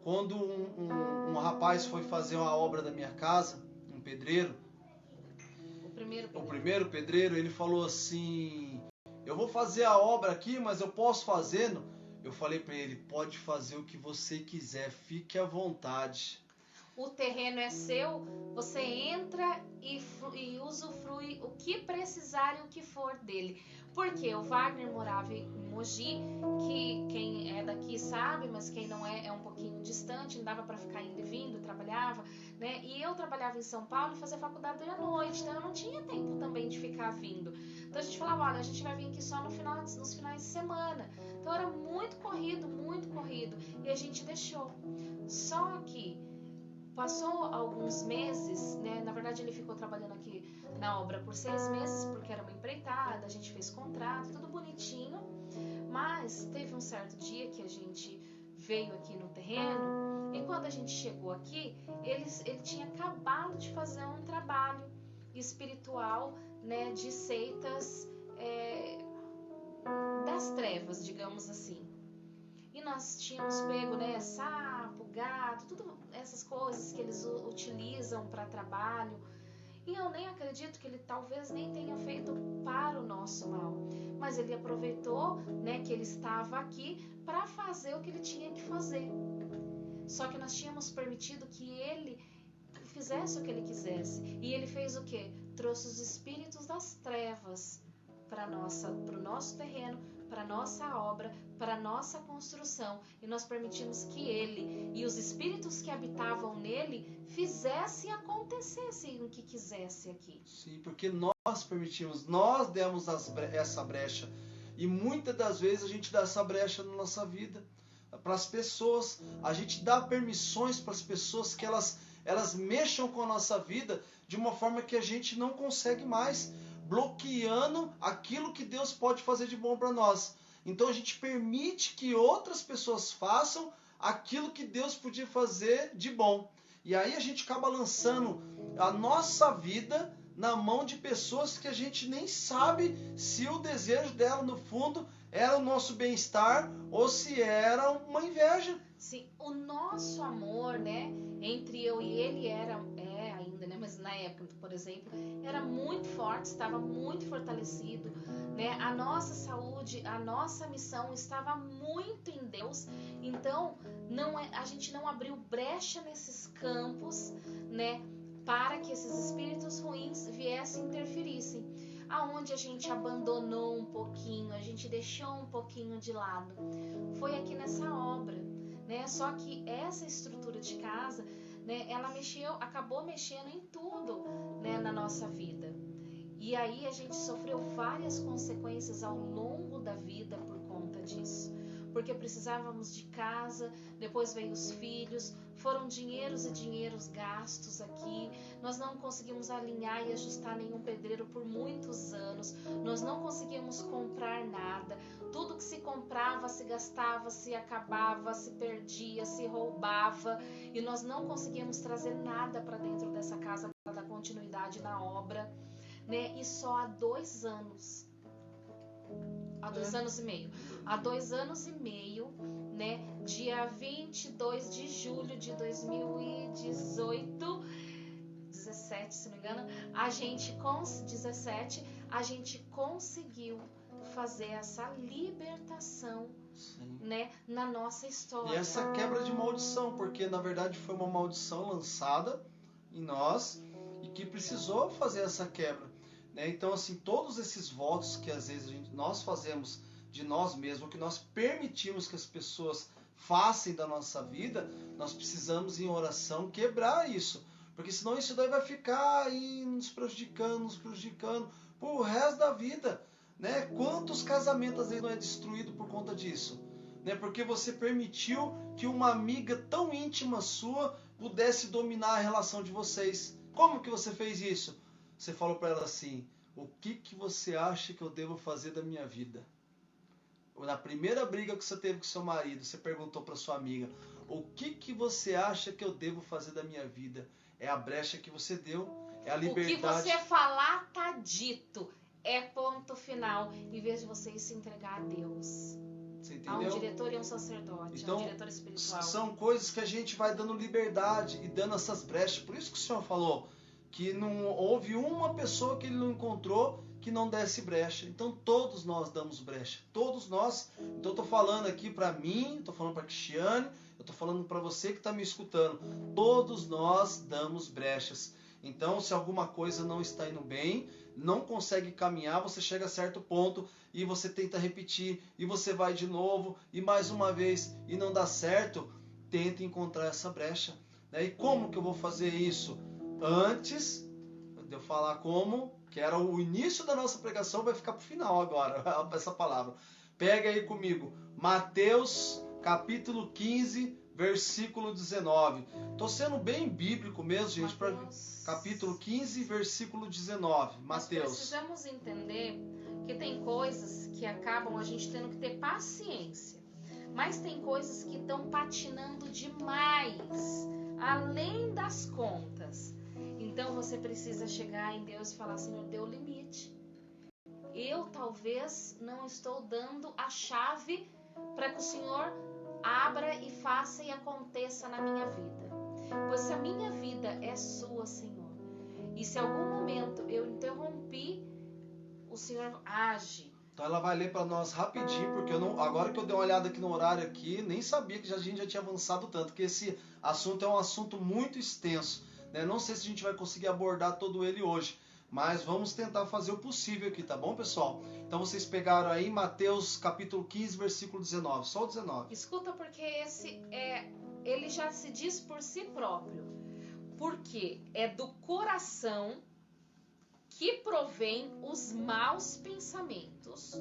quando um rapaz foi fazer uma obra da minha casa, um pedreiro, o primeiro pedreiro, ele falou assim: eu vou fazer a obra aqui, mas eu posso fazendo? Eu falei para ele: pode fazer o que você quiser, fique à vontade. O terreno é seu, você entra e usufrui o que precisar e o que for dele. Porque o Wagner morava em Mogi, que quem é daqui sabe, mas quem não é um pouquinho distante, não dava para ficar indo e vindo, trabalhava, né? E eu trabalhava em São Paulo e fazia faculdade à noite, então eu não tinha tempo também de ficar vindo. Então a gente falava: olha, a gente vai vir aqui só nos finais de semana. Então era muito corrido, e a gente deixou. Só que passou alguns meses, né? Na verdade ele ficou trabalhando aqui na obra por 6 meses, porque era uma empreitada, a gente fez contrato, tudo bonitinho. Mas teve um certo dia que a gente veio aqui no terreno, e quando a gente chegou aqui, ele tinha acabado de fazer um trabalho espiritual, né? De seitas das trevas, digamos assim. E nós tínhamos pego, né, sapo, gato, tudo essas coisas que eles utilizam para trabalho. E eu nem acredito que ele talvez nem tenha feito para o nosso mal. Mas ele aproveitou, né, que ele estava aqui para fazer o que ele tinha que fazer. Só que nós tínhamos permitido que ele fizesse o que ele quisesse. E ele fez o quê? Trouxe os espíritos das trevas para o nosso terreno, para nossa obra, para nossa construção, e nós permitimos que ele e os espíritos que habitavam nele fizessem e acontecessem o que quisesse aqui. Sim, porque nós permitimos, nós demos essa brecha, e muitas das vezes a gente dá essa brecha na nossa vida, para as pessoas, a gente dá permissões para as pessoas que elas mexam com a nossa vida de uma forma que a gente não consegue mais, bloqueando aquilo que Deus pode fazer de bom para nós. Então a gente permite que outras pessoas façam aquilo que Deus podia fazer de bom. E aí a gente acaba lançando a nossa vida na mão de pessoas que a gente nem sabe se o desejo dela no fundo era o nosso bem-estar ou se era uma inveja. Sim, o nosso amor, né, entre eu e ele é ainda, né, mas na época, por exemplo, era muito forte, estava muito fortalecido, né, a nossa saúde, a nossa missão estava muito em Deus. Então a gente não abriu brecha nesses campos, né, para que esses espíritos ruins viessem e interferissem. Aonde a gente abandonou um pouquinho, a gente deixou um pouquinho de lado, foi aqui nessa obra, né? Só que essa estrutura de casa, né, ela acabou mexendo em tudo, né, na nossa vida. E aí a gente sofreu várias consequências ao longo da vida por conta disso. Porque precisávamos de casa, depois veio os filhos, foram dinheiros e dinheiros gastos aqui. Nós não conseguimos alinhar e ajustar nenhum pedreiro por muitos anos. Nós não conseguimos comprar nada. Tudo que se comprava, se gastava, se acabava, se perdia, se roubava. E nós não conseguíamos trazer nada para dentro dessa casa para dar continuidade na obra, né? E só há 2 anos. Há 2 anos e meio. Há 2 anos e meio, né? Dia 22 de julho de 2018, 17, se não me engano, a gente conseguiu fazer essa libertação, né, na nossa história. E essa quebra de maldição, porque na verdade foi uma maldição lançada em nós e que precisou fazer essa quebra. Então, assim, todos esses votos que às vezes nós fazemos de nós mesmos, que nós permitimos que as pessoas façam da nossa vida, nós precisamos em oração quebrar isso, porque senão isso daí vai ficar aí nos prejudicando por resto da vida, né? Quantos casamentos às vezes não é destruído por conta disso, né? Porque você permitiu que uma amiga tão íntima sua pudesse dominar a relação de vocês. Como que você fez isso? Você falou para ela assim: o que você acha que eu devo fazer da minha vida? Na primeira briga que você teve com seu marido, você perguntou para sua amiga: o que você acha que eu devo fazer da minha vida? É a brecha que você deu, é a liberdade. O que você falar tá dito, é ponto final, em vez de você se entregar a Deus. Você entendeu? A um diretor e um sacerdote, então, a um diretor espiritual. São coisas que a gente vai dando liberdade e dando essas brechas. Por isso que o Senhor falou: que não houve uma pessoa que ele não encontrou que não desse brecha. Então todos nós damos brecha, todos nós. Então eu estou falando aqui para mim, estou falando para Cristiane, eu estou falando para você que está me escutando. Todos nós damos brechas. Então se alguma coisa não está indo bem, não consegue caminhar, você chega a certo ponto e você tenta repetir, e você vai de novo, e mais uma vez, e não dá certo, tenta encontrar essa brecha. E como que eu vou fazer isso? Antes de eu falar como, que era o início da nossa pregação, vai ficar para o final agora, essa palavra. Pega aí comigo, Mateus capítulo 15, versículo 19. Estou sendo bem bíblico mesmo, gente. Capítulo 15, versículo 19. Mateus. Nós precisamos entender que tem coisas que acabam a gente tendo que ter paciência. Mas tem coisas que estão patinando demais, além das contas. Então você precisa chegar em Deus e falar: Senhor, dê o limite. Eu talvez não estou dando a chave para que o Senhor abra e faça e aconteça na minha vida. Pois se a minha vida é sua, Senhor, e se em algum momento eu interrompi, o Senhor age. Então ela vai ler para nós rapidinho, porque agora que eu dei uma olhada aqui no horário aqui, nem sabia que a gente já tinha avançado tanto, porque esse assunto é um assunto muito extenso, né? Não sei se a gente vai conseguir abordar todo ele hoje, mas vamos tentar fazer o possível aqui, tá bom, pessoal? Então vocês pegaram aí Mateus capítulo 15, versículo 19, só o 19. Escuta, porque ele já se diz por si próprio, porque é do coração que provém os maus pensamentos,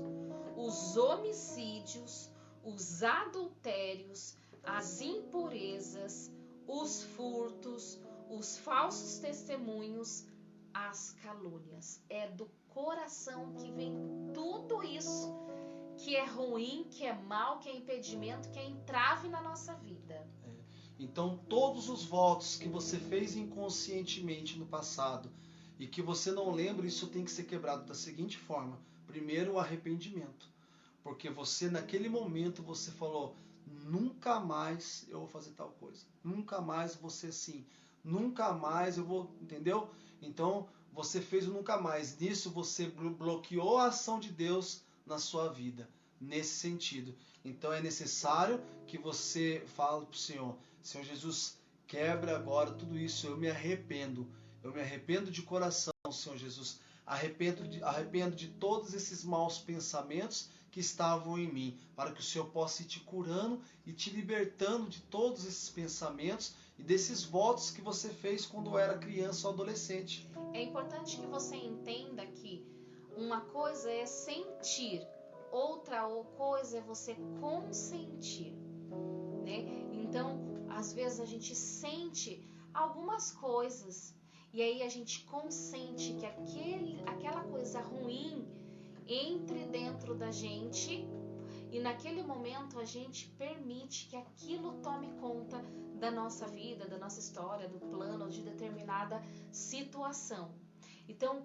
os homicídios, os adultérios, as impurezas, os furtos, os falsos testemunhos, as calúnias. É do coração que vem tudo isso que é ruim, que é mal, que é impedimento, que é entrave na nossa vida. Então todos os votos que você fez inconscientemente no passado e que você não lembra, isso tem que ser quebrado da seguinte forma. Primeiro, o arrependimento. Porque você, naquele momento, você falou: nunca mais eu vou fazer tal coisa. Nunca mais eu vou ser assim. Nunca mais eu vou... Entendeu? Então, você fez o nunca mais. Nisso, você bloqueou a ação de Deus na sua vida. Nesse sentido. Então, é necessário que você fale para o Senhor: Senhor Jesus, quebra agora tudo isso. Eu me arrependo. Eu me arrependo de coração, Senhor Jesus. Arrependo de todos esses maus pensamentos que estavam em mim, para que o Senhor possa ir te curando e te libertando de todos esses pensamentos e desses votos que você fez quando era criança ou adolescente. É importante que você entenda que uma coisa é sentir, outra coisa é você consentir, né? Então, às vezes a gente sente algumas coisas, e aí a gente consente que aquela coisa ruim entre dentro da gente, e naquele momento a gente permite que aquilo tome conta da nossa vida, da nossa história, do plano, de determinada situação. Então,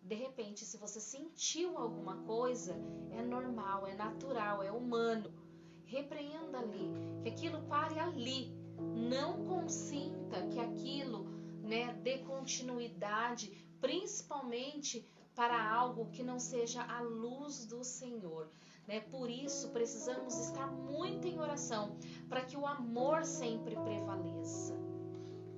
de repente, se você sentiu alguma coisa, é normal, é natural, é humano. Repreenda ali, que aquilo pare ali. Não consinta que aquilo, né, dê continuidade, principalmente para algo que não seja a luz do Senhor, né? Por isso precisamos estar muito em oração, para que o amor sempre prevaleça.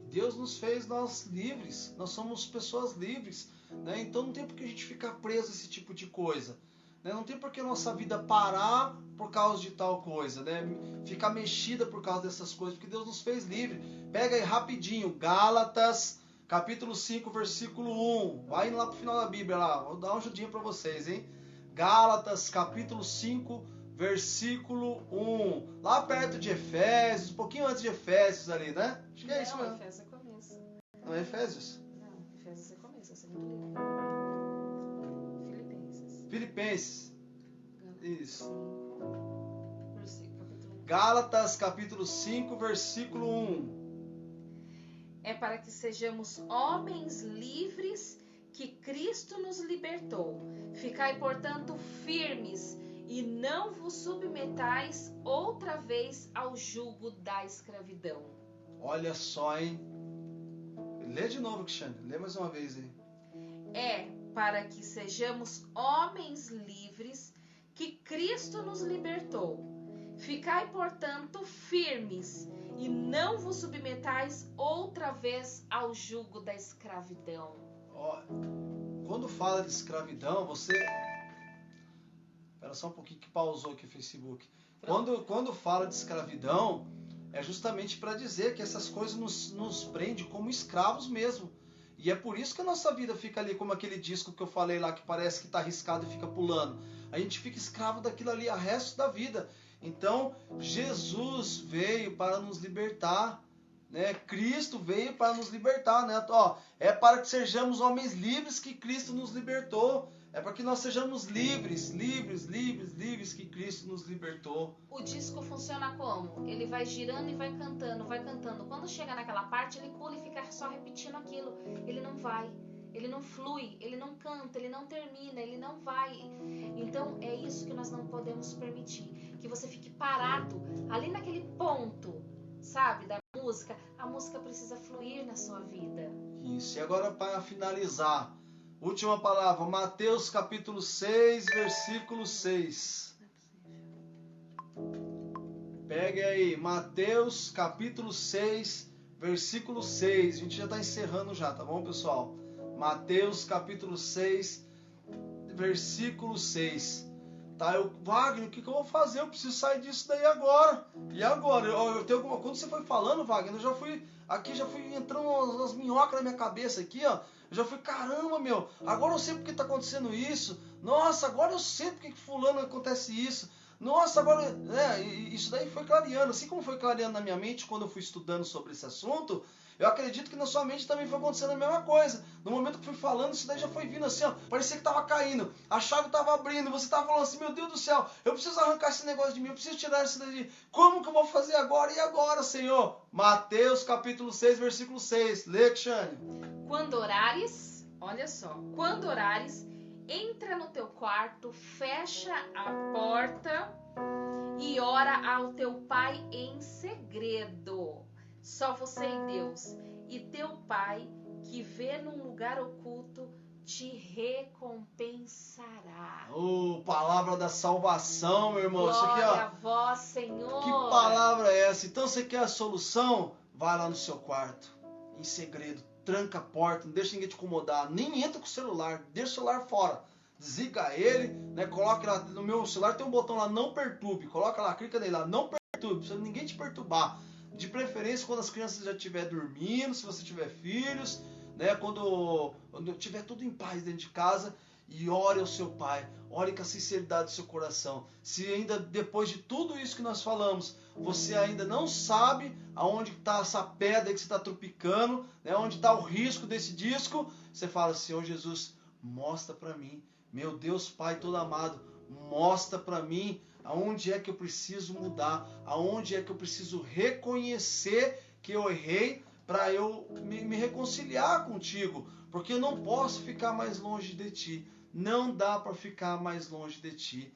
Deus nos fez nós livres, nós somos pessoas livres, né? Então não tem por que a gente ficar preso a esse tipo de coisa, né? Não tem por que a nossa vida parar por causa de tal coisa, né? Ficar mexida por causa dessas coisas, porque Deus nos fez livre. Pega aí rapidinho, Gálatas capítulo 5, versículo 1. Vai lá pro final da Bíblia lá, vou dar uma ajudinha para vocês, hein? Gálatas capítulo 5, versículo 1. Lá perto de Efésios, um pouquinho antes de Efésios ali, né? Acho que é isso mesmo. Não, Efésios é começo. Não é Efésios? Não, Efésios é começo, é o segundo livro. Filipenses. Isso. Capítulo... Gálatas capítulo 5, versículo 1. É para que sejamos homens livres que Cristo nos libertou. Ficai, portanto, firmes e não vos submetais outra vez ao jugo da escravidão. Olha só, hein? Lê de novo, Cristiane. Lê mais uma vez aí. É para que sejamos homens livres que Cristo nos libertou. Ficai, portanto, firmes e não vos submetais outra vez ao jugo da escravidão. Ó, quando fala de escravidão, você... Espera só um pouquinho que pausou aqui o Facebook. Quando fala de escravidão, é justamente para dizer que essas coisas nos prendem como escravos mesmo. E é por isso que a nossa vida fica ali como aquele disco que eu falei lá, que parece que está arriscado e fica pulando. A gente fica escravo daquilo ali o resto da vida. Então, Jesus veio para nos libertar, né? Cristo veio para nos libertar, né? Ó, é para que sejamos homens livres que Cristo nos libertou. É para que nós sejamos livres que Cristo nos libertou. O disco funciona como? Ele vai girando e vai cantando, vai cantando. Quando chega naquela parte, ele pula e fica só repetindo aquilo. Ele não vai, ele não flui, ele não canta, ele não termina, ele não vai. Então é isso que nós não podemos permitir. Que você fique parado ali naquele ponto, sabe, da música. A música precisa fluir na sua vida. Isso, e agora para finalizar, última palavra, Mateus capítulo 6, versículo 6. Pegue aí, Mateus capítulo 6, versículo 6. A gente já está encerrando já, tá bom, pessoal? Mateus capítulo 6, versículo 6. Tá, Wagner, o que eu vou fazer? Eu preciso sair disso daí agora. E agora? Eu tenho alguma... Quando você foi falando, Wagner, eu já fui entrando umas minhocas na minha cabeça aqui, ó. Eu já fui, caramba, meu, agora eu sei porque está acontecendo isso. Nossa, agora eu sei porque que fulano acontece isso. Nossa, agora... isso daí foi clareando. Assim como foi clareando na minha mente quando eu fui estudando sobre esse assunto, eu acredito que na sua mente também foi acontecendo a mesma coisa. No momento que fui falando, isso daí já foi vindo assim, ó. Parecia que estava caindo, a chave estava abrindo, você estava falando assim, meu Deus do céu, eu preciso arrancar esse negócio de mim, eu preciso tirar isso daí. Como que eu vou fazer agora? E agora, Senhor? Mateus capítulo 6, versículo 6. Lê, Cristiane. Quando orares, olha só, quando orares, entra no teu quarto, fecha a porta e ora ao teu pai em segredo. Só você e Deus. E teu pai, que vê num lugar oculto, te recompensará. Palavra da salvação, meu irmão. Glória Isso aqui, ó. a vós, Senhor. Que palavra é essa? Então você quer a solução? Vai lá no seu quarto, em segredo. Tranca a porta, não deixa ninguém te incomodar. Nem entra com o celular, deixa o celular fora. Desliga ele, né? Coloca lá no meu celular, tem um botão lá, não perturbe. Coloca lá, clica nele lá, não perturbe, pra ninguém te perturbar. De preferência quando as crianças já estiverem dormindo, se você tiver filhos, né? Quando tiver tudo em paz dentro de casa, e ore ao seu pai, ore com a sinceridade do seu coração. Se ainda depois de tudo isso que nós falamos, você ainda não sabe aonde está essa pedra que você está tropicando, né? Onde está o risco desse disco, você fala, Senhor Jesus, mostra para mim, meu Deus Pai todo amado, mostra para mim aonde é que eu preciso mudar, aonde é que eu preciso reconhecer que eu errei para eu me reconciliar contigo, porque eu não posso ficar mais longe de ti, não dá para ficar mais longe de ti.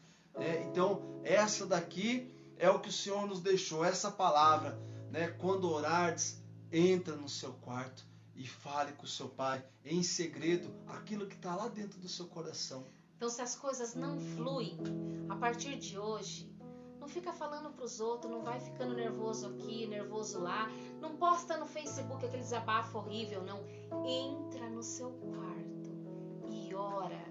Então, essa daqui é o que o Senhor nos deixou, essa palavra, né? Quando orardes, entra no seu quarto e fale com o seu pai em segredo aquilo que está lá dentro do seu coração. Então, se as coisas não fluem, a partir de hoje, não fica falando para os outros, não vai ficando nervoso aqui, nervoso lá, não posta no Facebook aquele desabafo horrível, não. Entra no seu quarto e ora.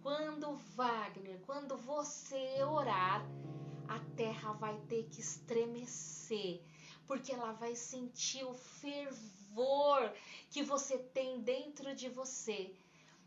Quando Wagner, quando você orar, a terra vai ter que estremecer, porque ela vai sentir o fervor que você tem dentro de você,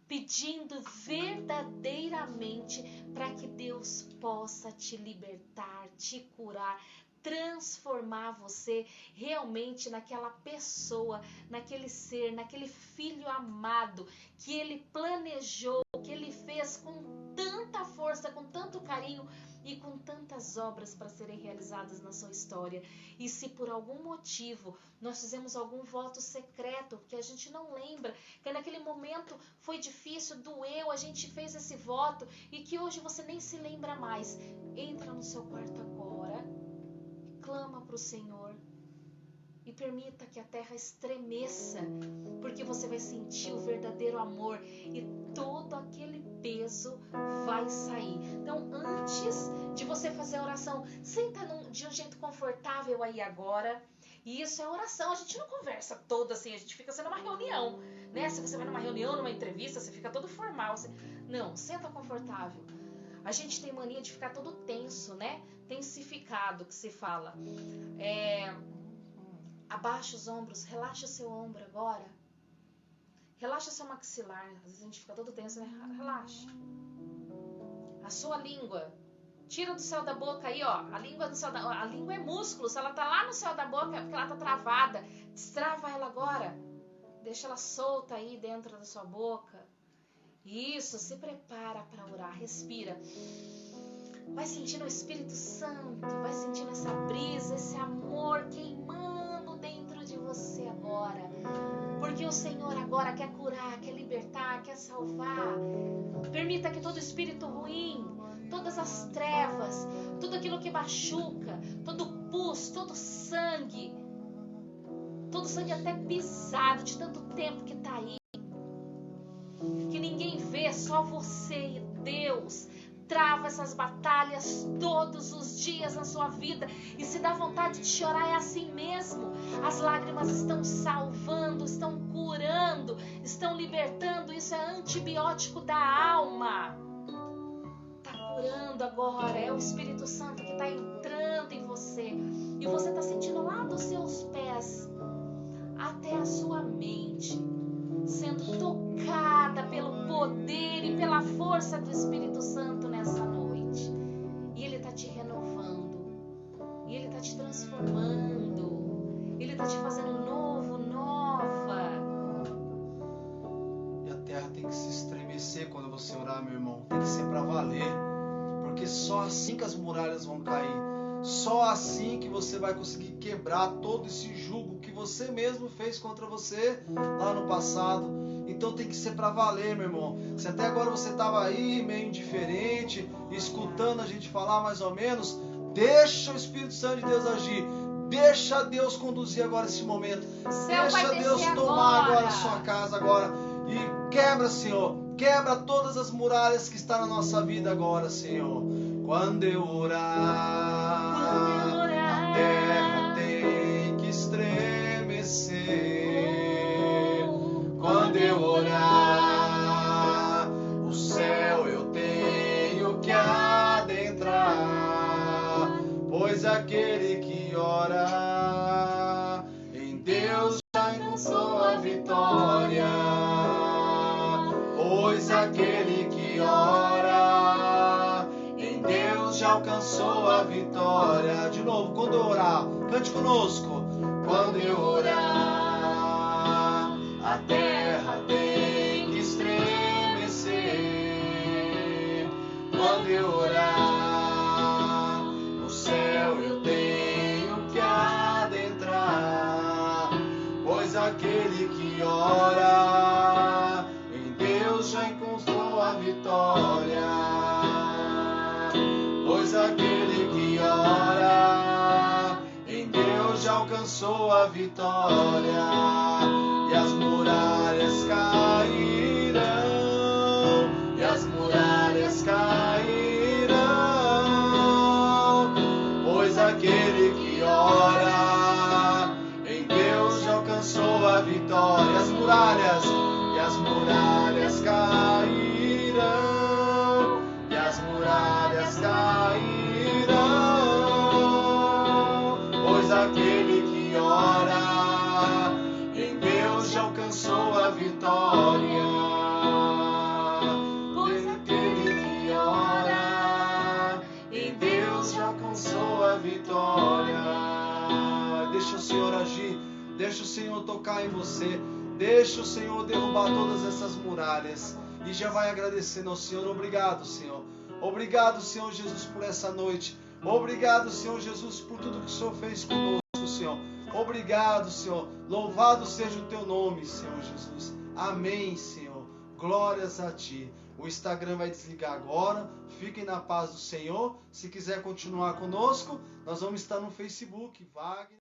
pedindo verdadeiramente para que Deus possa te libertar, te curar, transformar você realmente naquela pessoa, naquele ser, naquele filho amado que Ele planejou, que Ele fez com tanta força, com tanto carinho e com tantas obras para serem realizadas na sua história. E se por algum motivo nós fizemos algum voto secreto, que a gente não lembra, que naquele momento foi difícil, doeu, a gente fez esse voto e que hoje você nem se lembra mais, entra no seu quarto agora, clama para o Senhor permita que a terra estremeça, porque você vai sentir o verdadeiro amor e todo aquele peso vai sair. Então, antes de você fazer a oração, senta de um jeito confortável aí agora. E isso é oração, a gente não conversa toda assim, a gente fica sendo uma reunião, né? Se você vai numa reunião, numa entrevista, você fica todo formal. Não, senta confortável. A gente tem mania de ficar todo tenso, né? Tensificado, que se fala. Abaixa os ombros, relaxa seu ombro agora. Relaxa seu maxilar. Às vezes a gente fica todo tenso, né? Relaxa. A sua língua. Tira do céu da boca aí, ó. A língua do céu da... A língua é músculo. Se ela tá lá no céu da boca é porque ela tá travada. Destrava ela agora. Deixa ela solta aí dentro da sua boca. Isso, se prepara para orar. Respira. Vai sentindo o Espírito Santo. Vai sentindo essa brisa, esse amor queimando dentro de você agora. Porque o Senhor agora quer curar, quer libertar, quer salvar. Permita que todo espírito ruim, todas as trevas, tudo aquilo que machuca, todo pus, todo sangue até pisado de tanto tempo que tá aí, que ninguém vê, só você e Deus. Trava essas batalhas todos os dias na sua vida. E se dá vontade de chorar, é assim mesmo. As lágrimas estão salvando, estão curando, estão libertando. Isso é antibiótico da alma. Está curando agora. É o Espírito Santo que está entrando em você. E você está sentindo lá dos seus pés até a sua mente, sendo tocada pelo poder e pela força do Espírito Santo nessa noite. E Ele está te renovando. E Ele está te transformando. Ele está te fazendo novo, nova. E a terra tem que se estremecer quando você orar, meu irmão. Tem que ser para valer. Porque só assim que as muralhas vão cair. Só assim que você vai conseguir quebrar todo esse jugo que você mesmo fez contra você lá no passado. Então tem que ser para valer, meu irmão. Se até agora você estava aí meio indiferente, escutando a gente falar mais ou menos, deixa o Espírito Santo de Deus agir. Deixa Deus conduzir agora esse momento. Deixa Deus tomar agora a sua casa agora. E quebra, Senhor. Quebra todas as muralhas que estão na nossa vida agora, Senhor. Quando eu orar, a terra tem que estremecer. Quando eu orar, o céu eu tenho que adentrar. Pois aquele que ora em Deus já alcançou a vitória. Pois aquele que ora em Deus já alcançou a vitória. De novo, quando eu orar, cante conosco. Quando eu orar, a terra tem que estremecer. Quando eu orar, o céu eu tenho que adentrar. Pois aquele que ora em Deus já encontrou a vitória. Pois aquele que ora em Deus já alcançou a vitória. E as muralhas cairão, e as muralhas cairão. Pois aquele que ora em Deus já alcançou a vitória. E as muralhas cairão, e as muralhas cairão. Pois aquele que ora em Deus já alcançou a vitória. Pois aquele que ora em Deus já alcançou a vitória. Deixa o Senhor agir, deixa o Senhor tocar em você. Deixa o Senhor derrubar todas essas muralhas. E já vai agradecendo ao Senhor. Obrigado, Senhor. Obrigado, Senhor Jesus, por essa noite. Obrigado, Senhor Jesus, por tudo que o Senhor fez conosco, Senhor. Obrigado, Senhor. Louvado seja o teu nome, Senhor Jesus. Amém, Senhor. Glórias a ti. O Instagram vai desligar agora. Fiquem na paz do Senhor. Se quiser continuar conosco, nós vamos estar no Facebook. Wagner.